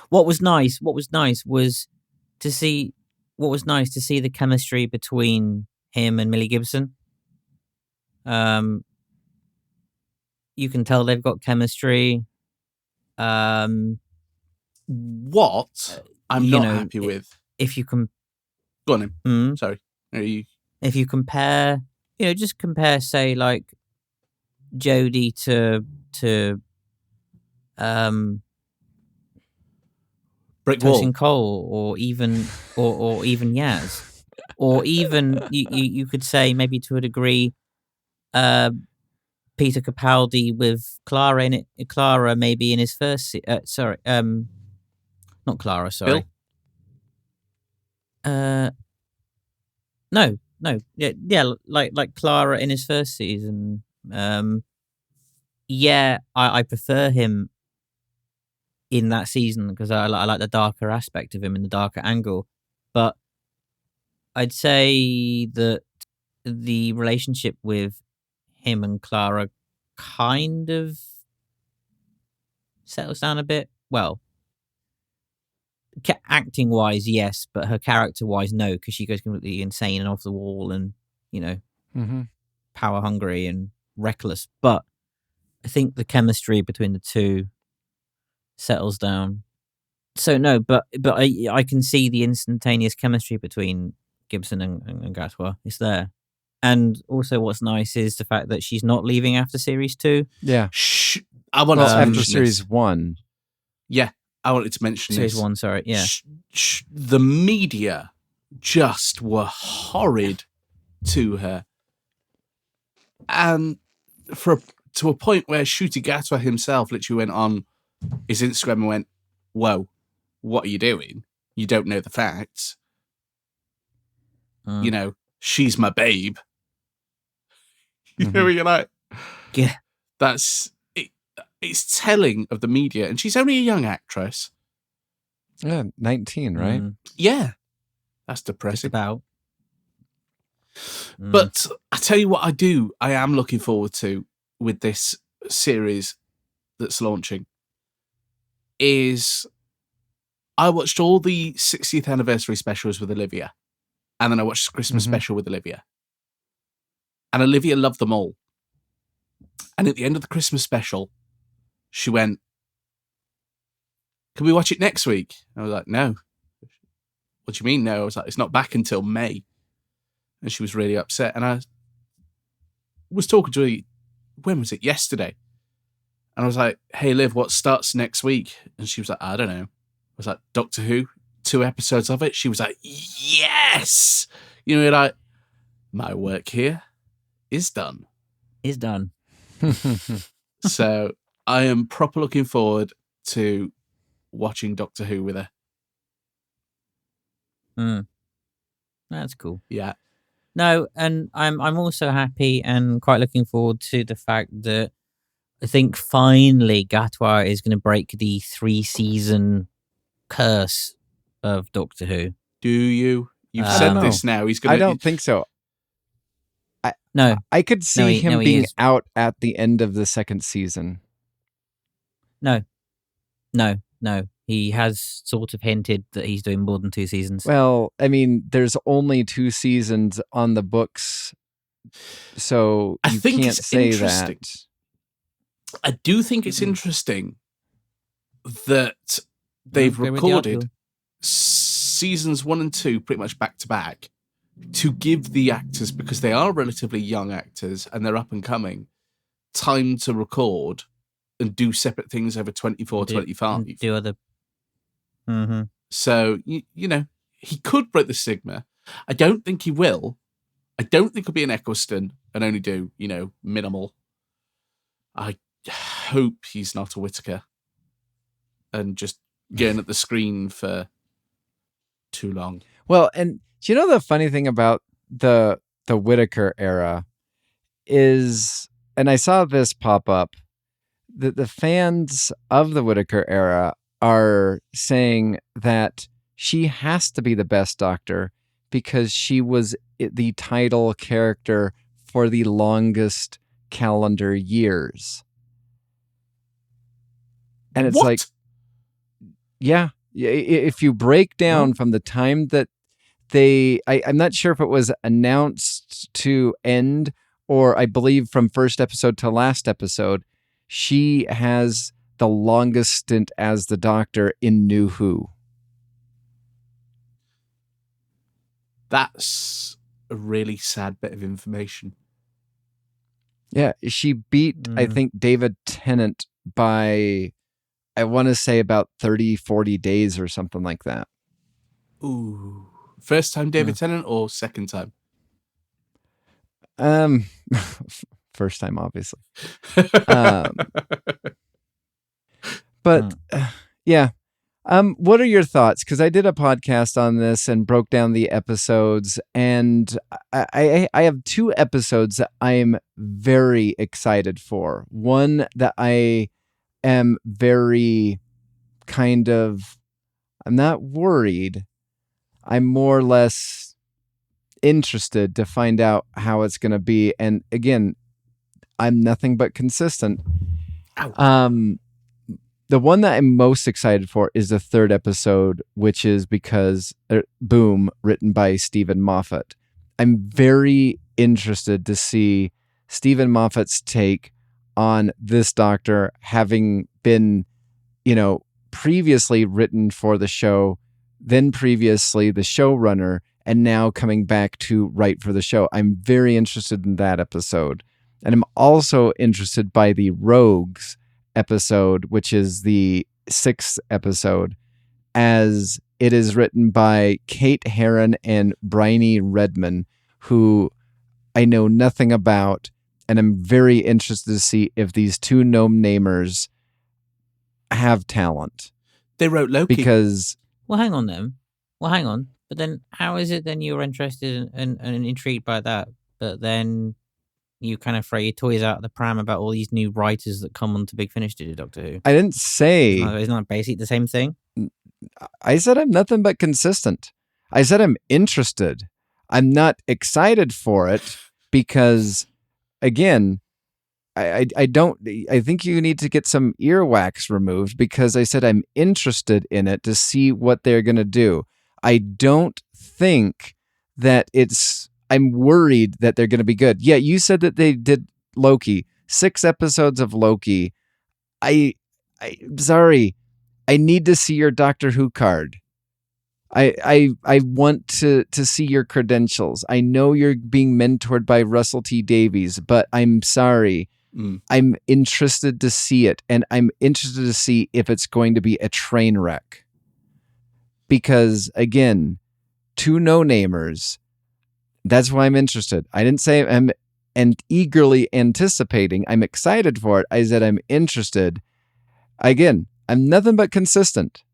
What was nice was to see the chemistry between him and Millie Gibson. You can tell they've got chemistry. What I'm not happy with. If you can go on him. Sorry. Are you? If you compare, just compare, say, like Jodie to Brick Tosin Wall, Cole, or even Yaz, or even you could say maybe to a degree, Peter Capaldi with Clara in it. Clara maybe in his first. Not Clara. Sorry. Bill? No. Yeah. Like Clara in his first season. I prefer him in that season because I like the darker aspect of him and the darker angle. But I'd say that the relationship with him and Clara kind of settles down a bit. Well, acting wise, yes, but her character wise, no, because she goes completely insane and off the wall and, power hungry and reckless. But I think the chemistry between the two settles down. So no, but I can see the instantaneous chemistry between Gibson and Gatwa. It's there. And also what's nice is the fact that she's not leaving after series 2. Yeah. I want to after series 1. Yeah, I wanted to mention series this. 1, sorry. Yeah. The media just were horrid to her. And to a point where Ncuti Gatwa himself literally went on his Instagram and went, "Whoa, what are you doing? You don't know the facts. She's my babe." You're like, yeah, that's it. It's telling of the media, and she's only a young actress. Yeah, 19, right? Yeah, that's depressing. Just about. But I tell you what, I am looking forward to with this series that's launching. Is I watched all the 60th anniversary specials with Olivia, and then I watched the Christmas special with Olivia. And Olivia loved them all. And at the end of the Christmas special, she went, "Can we watch it next week?" I was like, "No." "What do you mean no?" I was like, "It's not back until May." And she was really upset. And I was talking to her, when was it? Yesterday. And I was like, "Hey, Liv, what starts next week?" And she was like, "I don't know." I was like, "Doctor Who, 2 episodes of it?" She was like, "Yes!" You're like, my work here is done. Is done. So I am proper looking forward to watching Doctor Who with her. That's cool. Yeah. No, and I'm also happy and quite looking forward to the fact that I think finally Gatwa is going to break the 3-season curse of Doctor Who. Do you? You've said this now. He's going. I don't think so. No, I could see him he being is. out at the end of the 2nd season. No. He has sort of hinted that he's doing more than 2 seasons. Well, I mean, there's only 2 seasons on the books, so I think can't it's say interesting. that. I do think it's interesting that they've recorded seasons 1 and 2 pretty much back to back, to give the actors, because they are relatively young actors and they're up and coming, time to record and do separate things over 24, 25. Do other... Mm-hmm. So, you know, he could break the stigma. I don't think he will. I don't think he'll be an Eccleston and only do, you know, minimal. I hope he's not a Whittaker and just going at the screen for too long. Well, and do you know the funny thing about the Whittaker era is, and I saw this pop up, that the fans of the Whittaker era are saying that she has to be the best Doctor because she was the title character for the longest calendar years. And it's What? like, yeah, if you break down from the time that I'm not sure if it was announced to end, or I believe from first episode to last episode, she has the longest stint as the Doctor in New Who. That's a really sad bit of information. Yeah, she beat, I think, David Tennant by, I want to say, about 30, 40 days or something like that. Ooh. First time David Tennant or second time? First time, obviously. But yeah. What are your thoughts? Because I did a podcast on this and broke down the episodes, and I have 2 episodes that I'm very excited for. One that I am very I'm not worried. I'm more or less interested to find out how it's going to be. And again, I'm nothing but consistent. Ow. The one that I'm most excited for is the 3rd episode, which is because Boom, written by Stephen Moffat. I'm very interested to see Stephen Moffat's take on this Doctor, having been, you know, previously written for the show, then previously the showrunner, and now coming back to write for the show. I'm very interested in that episode. And I'm also interested by the Rogues episode, which is the 6th episode, as it is written by Kate Herron and Bryony Redman, who I know nothing about, and I'm very interested to see if these 2 gnome-namers have talent. They wrote Loki. Because... Well, hang on then. But then how is it then you're interested and intrigued by that, but then you kind of throw your toys out of the pram about all these new writers that come onto Big Finish to do Doctor Who? I didn't say... Isn't that basically the same thing? I said I'm nothing but consistent. I said I'm interested. I'm not excited for it because, again, I think you need to get some earwax removed, because I said I'm interested in it to see what they're going to do. I don't think that I'm worried that they're going to be good. Yeah, you said that they did Loki. 6 episodes of Loki. I'm sorry. I need to see your Doctor Who card. I want to see your credentials. I know you're being mentored by Russell T Davies, but I'm sorry. I'm interested to see it, and I'm interested to see if it's going to be a train wreck. Because, again, 2 no-namers, that's why I'm interested. I didn't say I'm eagerly anticipating. I'm excited for it. I said I'm interested. Again, I'm nothing but consistent.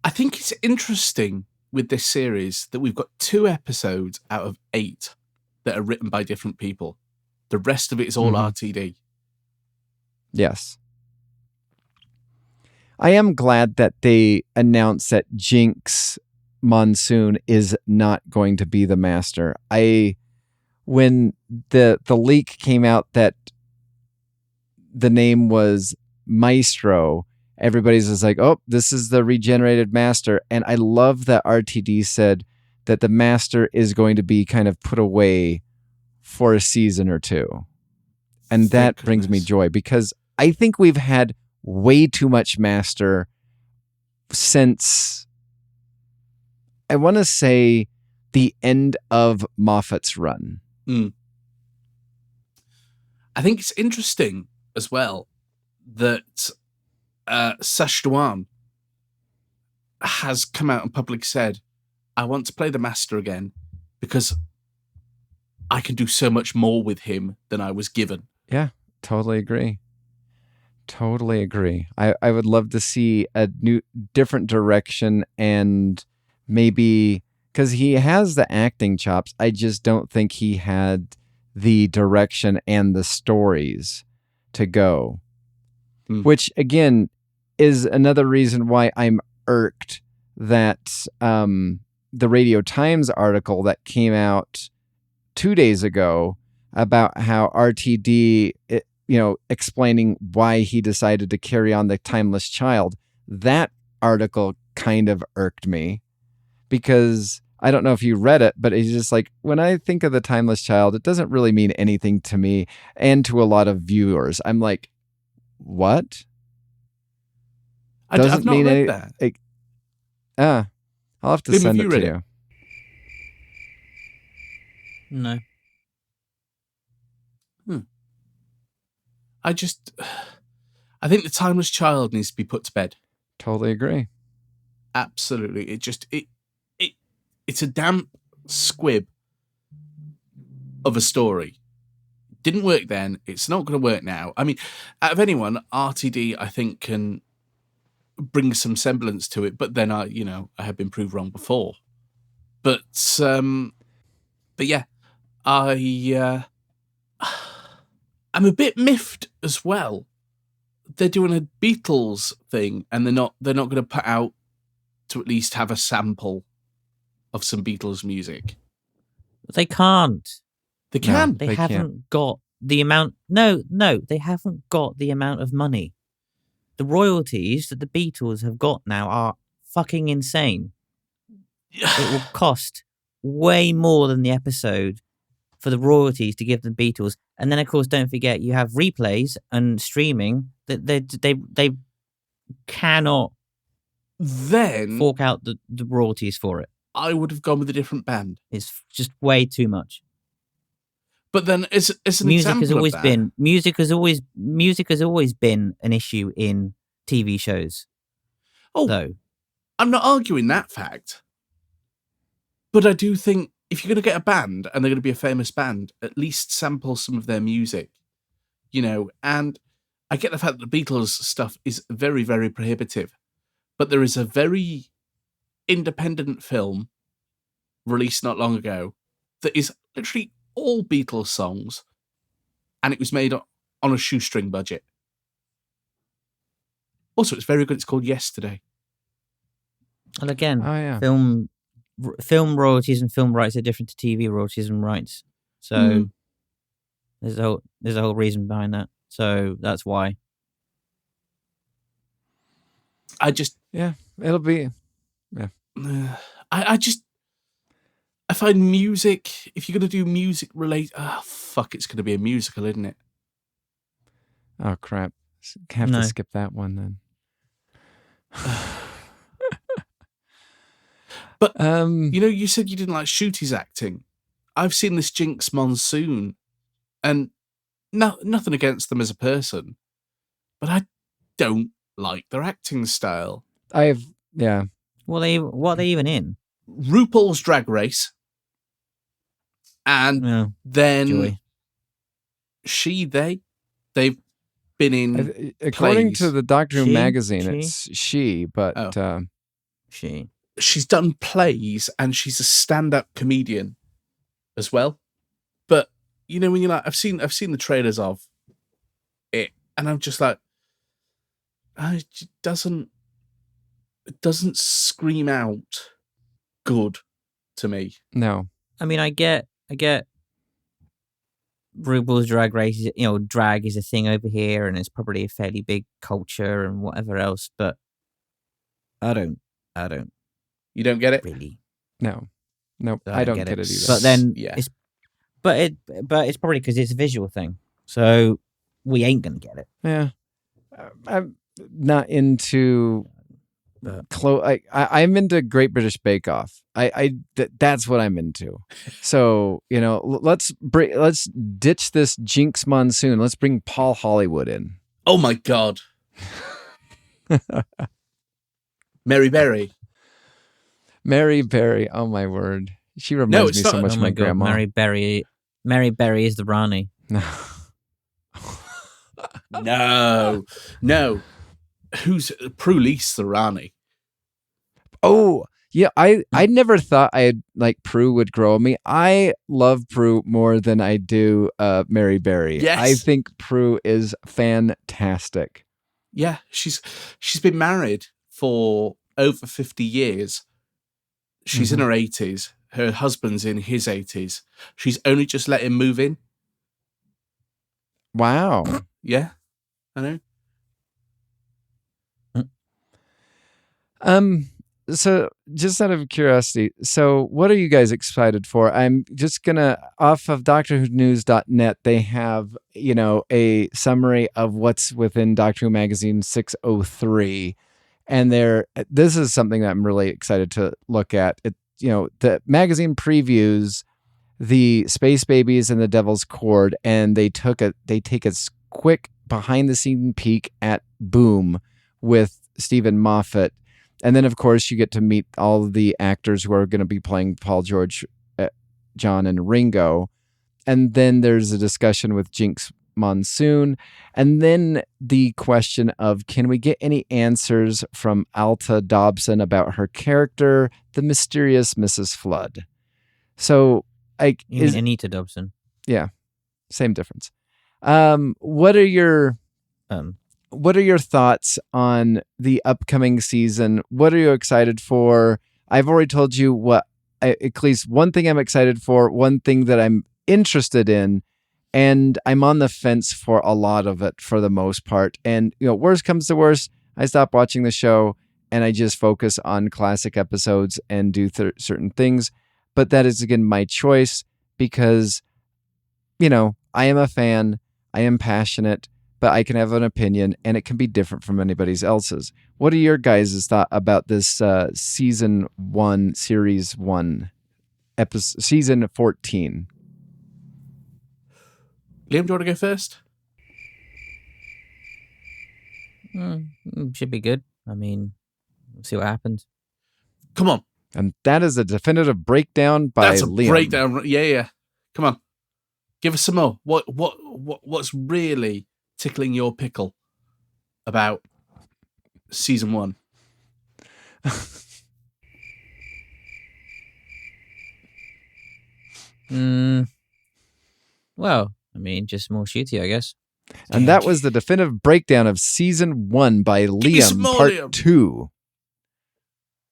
I think it's interesting with this series that we've got 2 episodes out of 8 that are written by different people. The rest of it is all RTD. Yes. I am glad that they announced that Jinx Monsoon is not going to be the Master. When the leak came out that the name was Maestro, everybody's just like, oh, this is the regenerated Master. And I love that RTD said that the Master is going to be kind of put away for a season or 2. And that brings me joy, because I think we've had way too much Master since I want to say the end of Moffat's run. I think it's interesting as well that Sash Dhawan has come out and publicly said, I want to play the Master again because I can do so much more with him than I was given. Yeah, totally agree. Totally agree. I would love to see a different direction, and maybe because he has the acting chops, I just don't think he had the direction and the stories to go. Which again is another reason why I'm irked that the Radio Times article that came out 2 days ago about how RTD, explaining why he decided to carry on the Timeless Child, that article kind of irked me because I don't know if you read it, but it's just like, when I think of the Timeless Child, it doesn't really mean anything to me and to a lot of viewers. I'm like, what? I've not read that. I'll have to Lim, send have it you to read you. No. I think the Timeless Child needs to be put to bed. Totally agree. Absolutely. It's a damp squib of a story. Didn't work then. It's not going to work now. I mean, out of anyone, RTD, I think, can bring some semblance to it, but then I have been proved wrong before. But yeah, I'm a bit miffed as well. They're doing a Beatles thing, and they're not going to put out to at least have a sample of some Beatles music. They can't. They can. They haven't got the amount. No, they haven't got the amount of money. The royalties that the Beatles have got now are fucking insane. It will cost way more than the episode for the royalties to give the Beatles. And then, of course, don't forget, you have replays and streaming that they cannot then fork out the royalties for it. I would have gone with a different band. It's just way too much. But then, as an music example has always of that, music has always been an issue in TV shows. Oh, though. I'm not arguing that fact. But I do think if you're going to get a band and they're going to be a famous band, at least sample some of their music, and I get the fact that the Beatles stuff is very, very prohibitive, but there is a very independent film released not long ago that is literally all Beatles songs, and it was made on a shoestring budget. Also, it's very good. It's called Yesterday. And again, Oh, yeah. film royalties and film rights are different to TV royalties and rights. So there's a whole reason behind that. So that's why. It'll be. Yeah. I find music, if you're going to do music related, it's going to be a musical, isn't it? Oh, crap. Have to skip that one then. But, you said you didn't like Ncuti's acting. I've seen this Jinx Monsoon, and nothing against them as a person, but I don't like their acting style. Yeah. What are they even in? RuPaul's Drag Race. And then they've been in according plays. to the Doctor Who magazine, it's she, but she's done plays and she's a stand-up comedian as well. But when you're like, I've seen the trailers of it, and I'm just like, it doesn't scream out good to me. No. I mean, I get RuPaul's Drag Race, drag is a thing over here, and it's probably a fairly big culture and whatever else. But I don't. You don't get it, really? No, I don't get it either. But then, it's probably because it's a visual thing, so we ain't gonna get it. Yeah, I'm not into I'm into Great British Bake Off. That's what I'm into. So let's ditch this Jinx Monsoon. Let's bring Paul Hollywood in. Oh my God. Mary Berry. Mary Berry. Oh my word. She reminds me so much of my grandma. Mary Berry is the Rani. No. Who's Prue-Lease the Rani? Oh, yeah. I never thought Prue would grow on me. I love Prue more than I do Mary Berry. Yes. I think Prue is fantastic. Yeah, she's been married for over 50 years. She's in her 80s. Her husband's in his 80s. She's only just let him move in. Wow. Yeah, I know. So just out of curiosity, so what are you guys excited for? I'm just gonna, off of DoctorWhoNews.net, they have, a summary of what's within Doctor Who Magazine 603. And this is something that I'm really excited to look at. The magazine previews the Space Babies and the Devil's Cord, and they take a quick behind the scene peek at Boom with Stephen Moffat. And then, of course, you get to meet all of the actors who are going to be playing Paul, George, John, and Ringo. And then there's a discussion with Jinx Monsoon. And then the question of, can we get any answers from Alta Dobson about her character, the mysterious Mrs. Flood? So, Anita Dobson. Yeah, same difference. What are your thoughts on the upcoming season? What are you excited for? I've already told you at least one thing I'm excited for, one thing that I'm interested in, and I'm on the fence for a lot of it for the most part. And, worst comes to worst, I stop watching the show and I just focus on classic episodes and do certain things. But that is, again, my choice because, I am a fan, I am passionate, but I can have an opinion, and it can be different from anybody else's. What are your guys' thought about this season 1, series 1, season 14? Liam, do you want to go first? Should be good. I mean, we'll see what happens. Come on. And that is a definitive breakdown by That's a Liam. breakdown. Yeah. Come on. Give us some more. What's really tickling your pickle about season 1? Well, I mean, just more shooty, I guess. And that was the definitive breakdown of season 1 by Liam, part Liam. 2.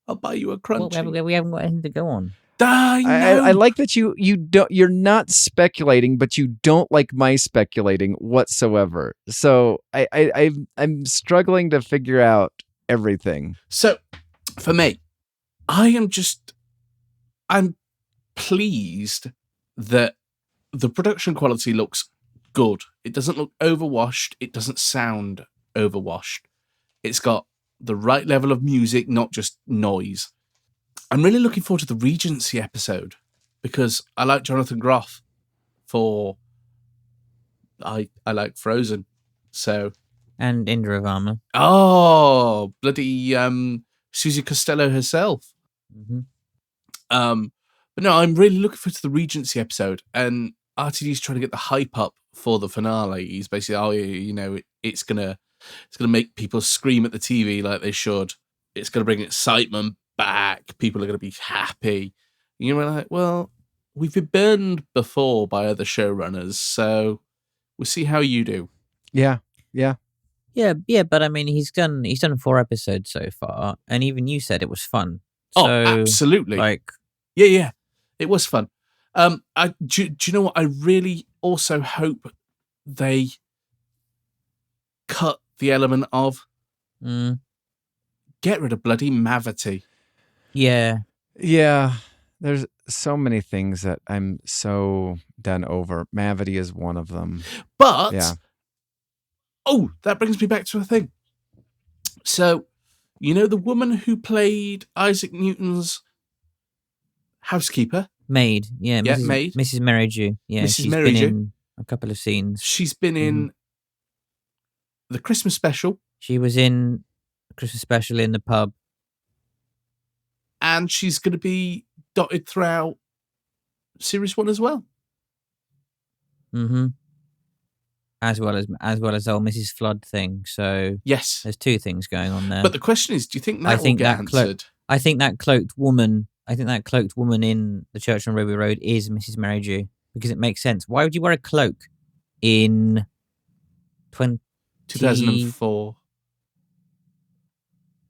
I'll buy you a crunchy. Well, we haven't got anything to go on. I like that you're not speculating, but you don't like my speculating whatsoever. So I'm struggling to figure out everything. So for me, I'm pleased that the production quality looks good. It doesn't look overwashed. It doesn't sound overwashed. It's got the right level of music, not just noise. I'm really looking forward to the Regency episode because I like Jonathan Groff I like Frozen. So and Indra Varma. Oh, bloody Susie Costello herself. Mm-hmm. But no, I'm really looking forward to the Regency episode, and RTD's trying to get the hype up for the finale. He's basically, it's gonna make people scream at the TV like they should. It's gonna bring excitement back. People are gonna be happy. We're like, well, we've been burned before by other showrunners, so we'll see how you do. Yeah. Yeah, but I mean, he's done 4 episodes so far, and even you said it was fun. Oh, So, absolutely. Yeah, it was fun. Do you know what? I really also hope they cut the element of get rid of bloody Mavity. Yeah. There's so many things that I'm so done over. Mavity is one of them. But yeah. Oh, that brings me back to a thing. So You know the woman who played Isaac Newton's housekeeper? Maid. Yeah, Yeah, Maid. Mrs. Merridew. Yeah, Mrs. she's Merridew. been in a couple of scenes. She's been in the Christmas special. She was in a Christmas special in the pub. And she's going to be dotted throughout Series 1 as well. Mm-hmm. As well as the whole Mrs. Flood thing. So Yes. there's two things going on there. But the question is, do you think that will get answered? I think that cloaked woman in the Church on Ruby Road is Mrs. Merridew, because it makes sense. Why would you wear a cloak in 2004.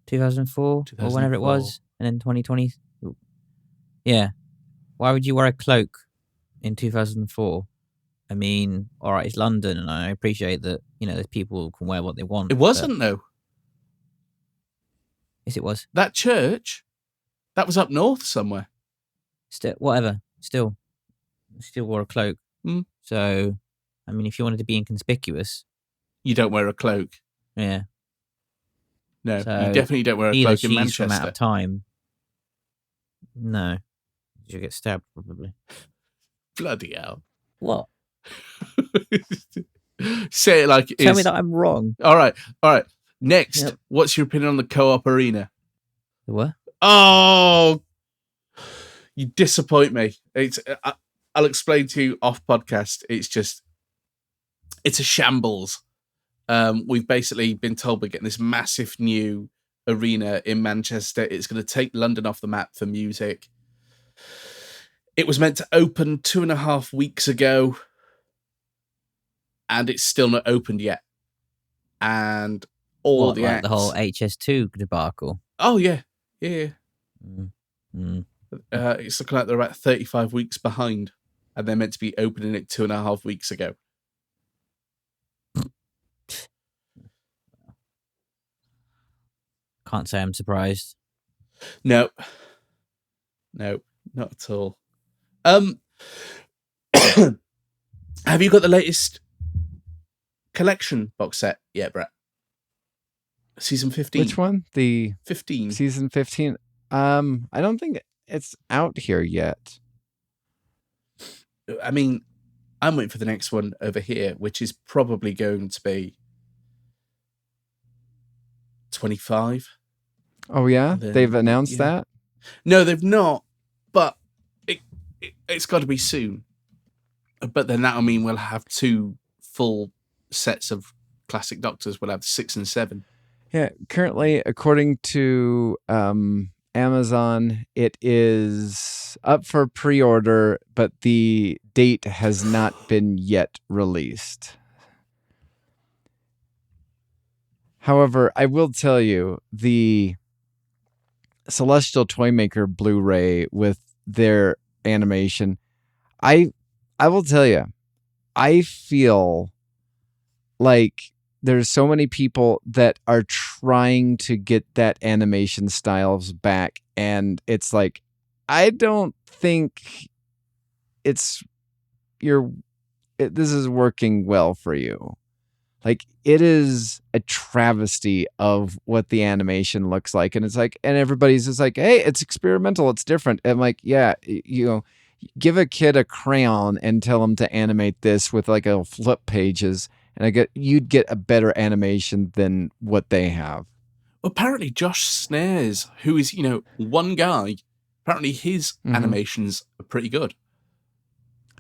2004 or whenever it was, and then 2020? Yeah. Why would you wear a cloak in 2004? I mean, all right, it's London, and I appreciate that, there's people who can wear what they want. It wasn't, though. Yes, it was. That church, that was up north somewhere. Still, whatever. Still wore a cloak. Mm. So, I mean, if you wanted to be inconspicuous, you don't wear a cloak. Yeah. No, so you definitely don't wear a cloak in Manchester. From out of time. No, you'll get stabbed probably. Bloody hell! What? Say it like it is. Tell me that I'm wrong. All right. Next, What's your opinion on the co-op arena? The what? Oh, you disappoint me. I'll explain to you off podcast. It's a shambles. We've basically been told we're getting this massive new arena in Manchester. It's going to take London off the map for music. It was meant to open 2.5 weeks ago, and it's still not opened yet. And all the acts... the whole HS2 debacle? Oh, yeah. Yeah. Mm. It's looking like they're about 35 weeks behind, and they're meant to be opening it 2.5 weeks ago. Can't say I'm surprised. No, not at all. Have you got the latest collection box set yet, Brett? Season 15. Which one? The 15. Season 15. I don't think it's out here yet. I mean, I'm waiting for the next one over here, which is probably going to be 25. Oh yeah, they've announced that? No, they've not. But it's got to be soon. But then that'll mean we'll have 2 full sets of classic Doctors. We'll have 6 and 7. Yeah, currently, according to Amazon, it is up for pre-order, but the date has not been yet released. However, I will tell you, the Celestial Toymaker Blu-ray with their animation, I will tell you, I feel like there's so many people that are trying to get that animation styles back, and it's like, I don't think this is working well for you. Like, it is a travesty of what the animation looks like, and it's like, and everybody's just like, hey, it's experimental, it's different. I'm like, yeah, give a kid a crayon and tell them to animate this with like a flip pages, and you'd get a better animation than what they have. Well, apparently Josh Snares, who is, one guy, apparently his animations are pretty good.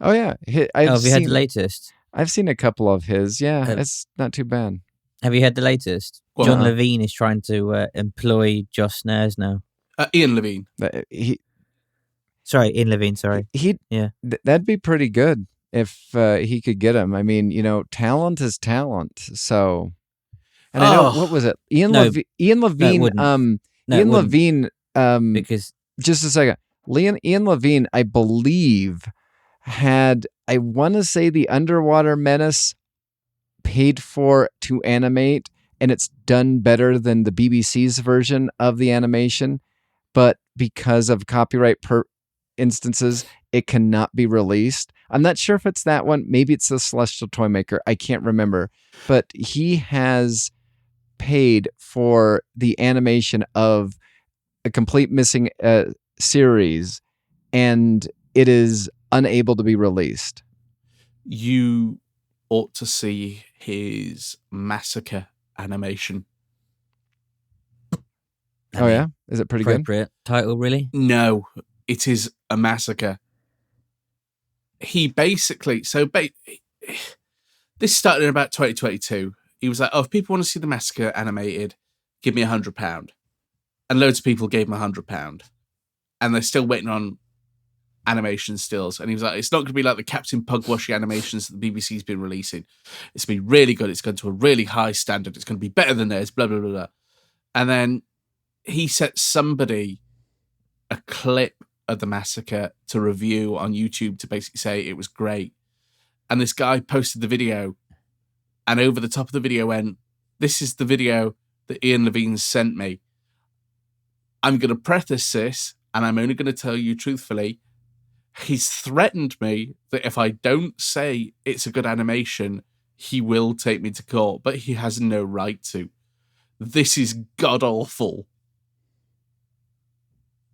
Oh yeah. Have you had the latest? I've seen a couple of his. Yeah, it's not too bad. Have you had the latest? John Levine is trying to employ Josh Snares now. Ian Levine. Ian Levine, sorry. That'd be pretty good if he could get him. I mean, talent is talent. So, and I know, what was it? Ian Levine. Ian Levine. Because just a second, Ian Levine, I believe, had, I want to say, the Underwater Menace paid for to animate, and it's done better than the BBC's version of the animation, but because of copyright instances, it cannot be released. I'm not sure if it's that one. Maybe it's the Celestial Toymaker. I can't remember. But he has paid for the animation of a complete missing series, and it is unable to be released. You ought to see his massacre animation. Oh yeah, is it pretty good? Appropriate title, really? No, it is a massacre. He basically this started in about 2022. He was like, "Oh, if people want to see the massacre animated, give me £100," and loads of people gave him £100, and they're still waiting on animation stills. And he was like, "It's not going to be like the Captain Pugwashi animations that the BBC's been releasing. It's going to be really good. It's going to a really high standard. It's going to be better than theirs." Blah blah blah blah. And then he sent somebody a clip of the massacre to review on YouTube to basically say it was great. And this guy posted the video, and over the top of the video went, "This is the video that Ian Levine sent me. I'm going to preface this, and I'm only going to tell you truthfully, he's threatened me that if I don't say it's a good animation, he will take me to court, but he has no right to. This is god-awful."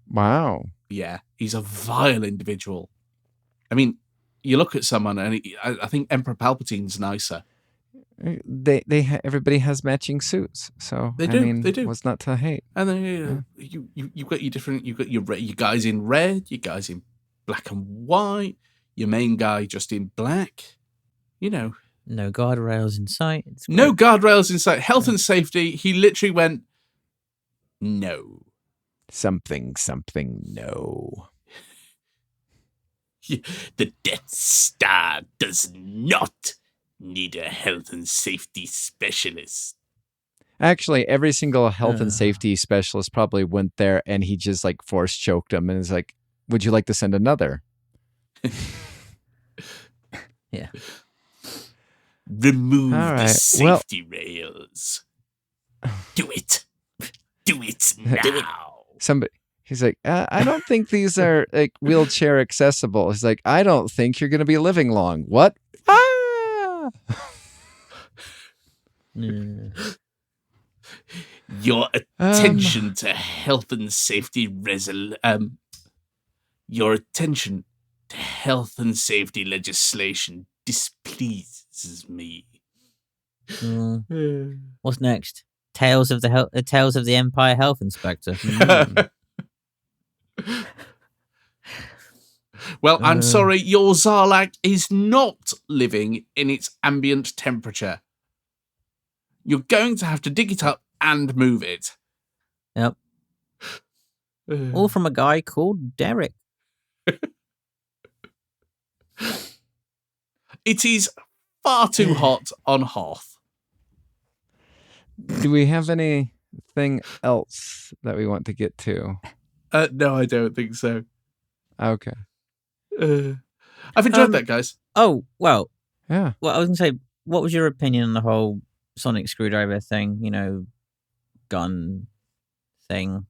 Wow. Yeah, he's a vile individual. I mean, you look at someone, and I think Emperor Palpatine's nicer. Everybody has matching suits, so They do. What's not to hate? And then you've got your different. You've got your guys in red, your guys in black and white, your main guy just in black. You know, No guardrails in sight. no guardrails in sight. Health and safety. He literally went, no. Something, no. The Death Star does not need a health and safety specialist. Actually, every single health and safety specialist probably went there, and he just like force choked him and is like, "Would you like to send another?" Yeah. Remove the safety rails. Do it. Do it now. He's like, "I don't think these are like wheelchair accessible." He's like, "I don't think you're going to be living long." What? Ah! Your attention to health and safety your attention to health and safety legislation displeases me. What's next? Tales of the Empire Health Inspector. Well, I'm sorry, your Zarlak is not living in its ambient temperature. You're going to have to dig it up and move it. Yep. All from a guy called Derek. It is far too hot on Hoth. Do we have anything else that we want to get to? No, I don't think so. Okay. I've enjoyed that, guys. Oh, well. Yeah. Well, I was going to say, what was your opinion on the whole Sonic Screwdriver thing, gun thing?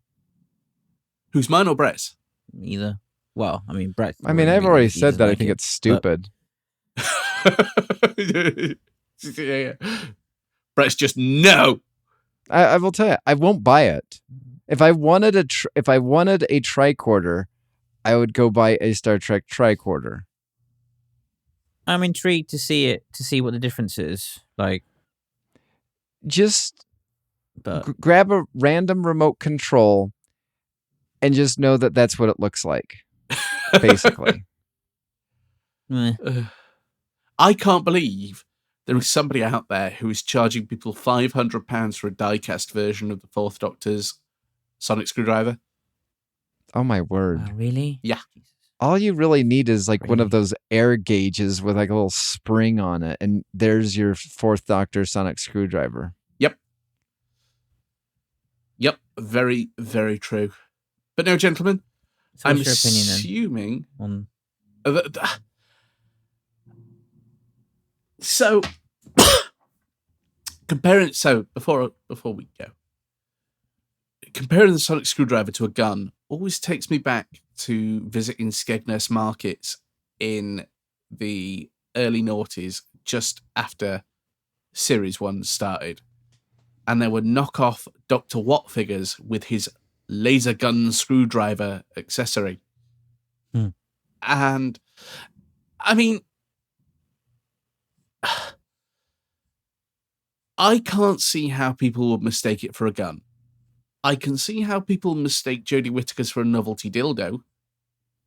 Who's mine or Brett's? Either. Well, I mean, Brett. I've already said that. I think it's stupid. Yeah. Brett's just no. I will tell you, I won't buy it. If I wanted a tricorder, I would go buy a Star Trek tricorder. I'm intrigued to see what the difference is. Like, just grab a random remote control and just know that that's what it looks like, basically. I can't believe there is somebody out there who is charging people £500 for a die-cast version of the Fourth Doctor's Sonic Screwdriver. Oh, my word. Really? Yeah. All you really need is like one of those air gauges with like a little spring on it, and there's your Fourth Doctor Sonic Screwdriver. Yep. Very, very true. But no, gentlemen, So I'm what's your opinion assuming... on... So, before we go, comparing the Sonic Screwdriver to a gun always takes me back to visiting Skegness markets in the early noughties, just after Series 1 started. and there were knockoff Dr. Watt figures with his laser gun screwdriver accessory. And I mean, I can't see how people would mistake it for a gun. I can see how people mistake Jodie Whittaker's for a novelty dildo,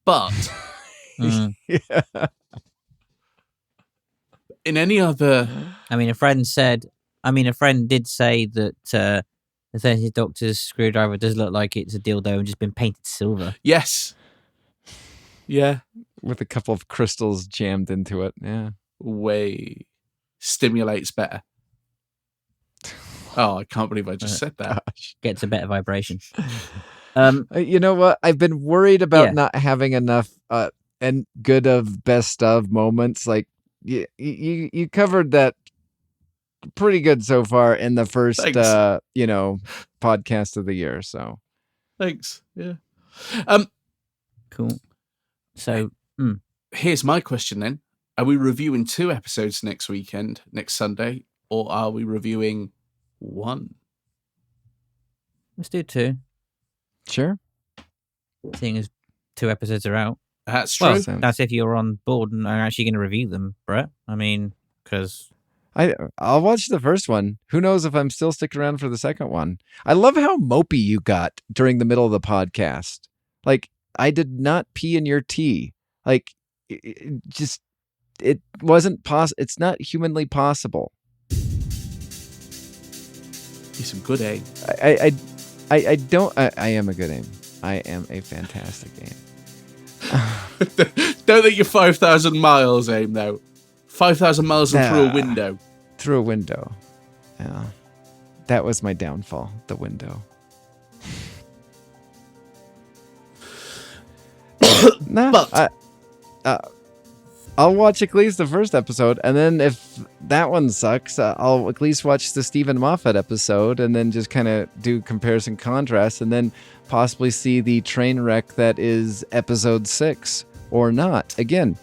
but Yeah. in any other... I mean, a friend did say that the 30th Doctor's screwdriver does look like it's a dildo and just been painted silver. Yes. Yeah. With a couple of crystals jammed into it. Yeah. Way stimulates better. Oh, I can't believe I just said that. Gosh. Gets a better vibration. You know what? I've been worried about Yeah. not having enough and good of best of moments. Like you covered that pretty good so far in the first Thanks. podcast of the year. So Thanks. Yeah. Cool. So, Here's my question then. Are we reviewing 2 episodes next Sunday, or are we reviewing 1? let's do 2, sure. seeing as 2 episodes are out. That's true. Well, Sounds- that's if you're on board and are actually going to review them, Brett. I mean, because... I'll watch the first one. Who knows if I'm still sticking around for the second one. I love how mopey you got during the middle of the podcast. Like, I did not pee in your tea. Like, it wasn't possible. It's not humanly possible. He's some good aim. I am a good aim. I am a fantastic aim. Don't think you're 5,000 miles aim, though. 5,000 miles and through a Nah. window. Through a window. Yeah. That was my downfall, the window. But- I'll watch at least the first episode, and then if that one sucks, I'll at least watch the Stephen Moffat episode, and then just kind of do comparison contrast, and then possibly see the train wreck that is episode 6 or not. Again,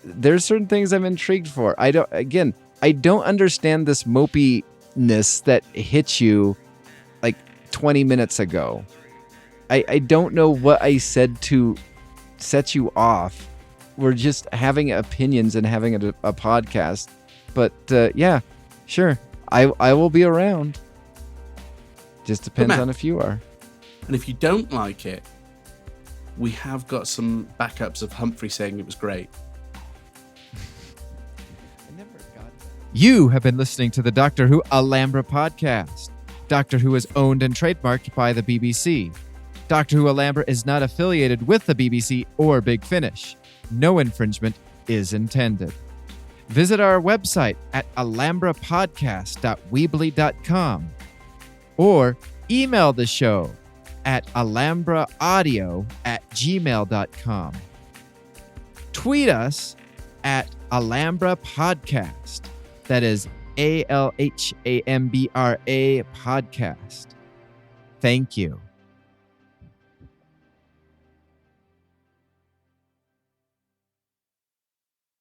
there's certain things I'm intrigued for. I don't understand this mopiness that hit you like 20 minutes ago. I don't know what I said to set you off. We're just having opinions and having a podcast. But yeah, sure. I will be around. Just depends man. on if you are. And if you don't like it, we have got some backups of Humphrey saying it was great. You have been listening to the Doctor Who Alhambra Podcast. Doctor Who is owned and trademarked by the BBC. Doctor Who Alhambra is not affiliated with the BBC or Big Finish. No infringement is intended. Visit our website at alhambrapodcast.weebly.com or email the show at alhambraaudio@gmail.com. Tweet us at Alhambra Podcast. That is ALHAMBRA Podcast. Thank you.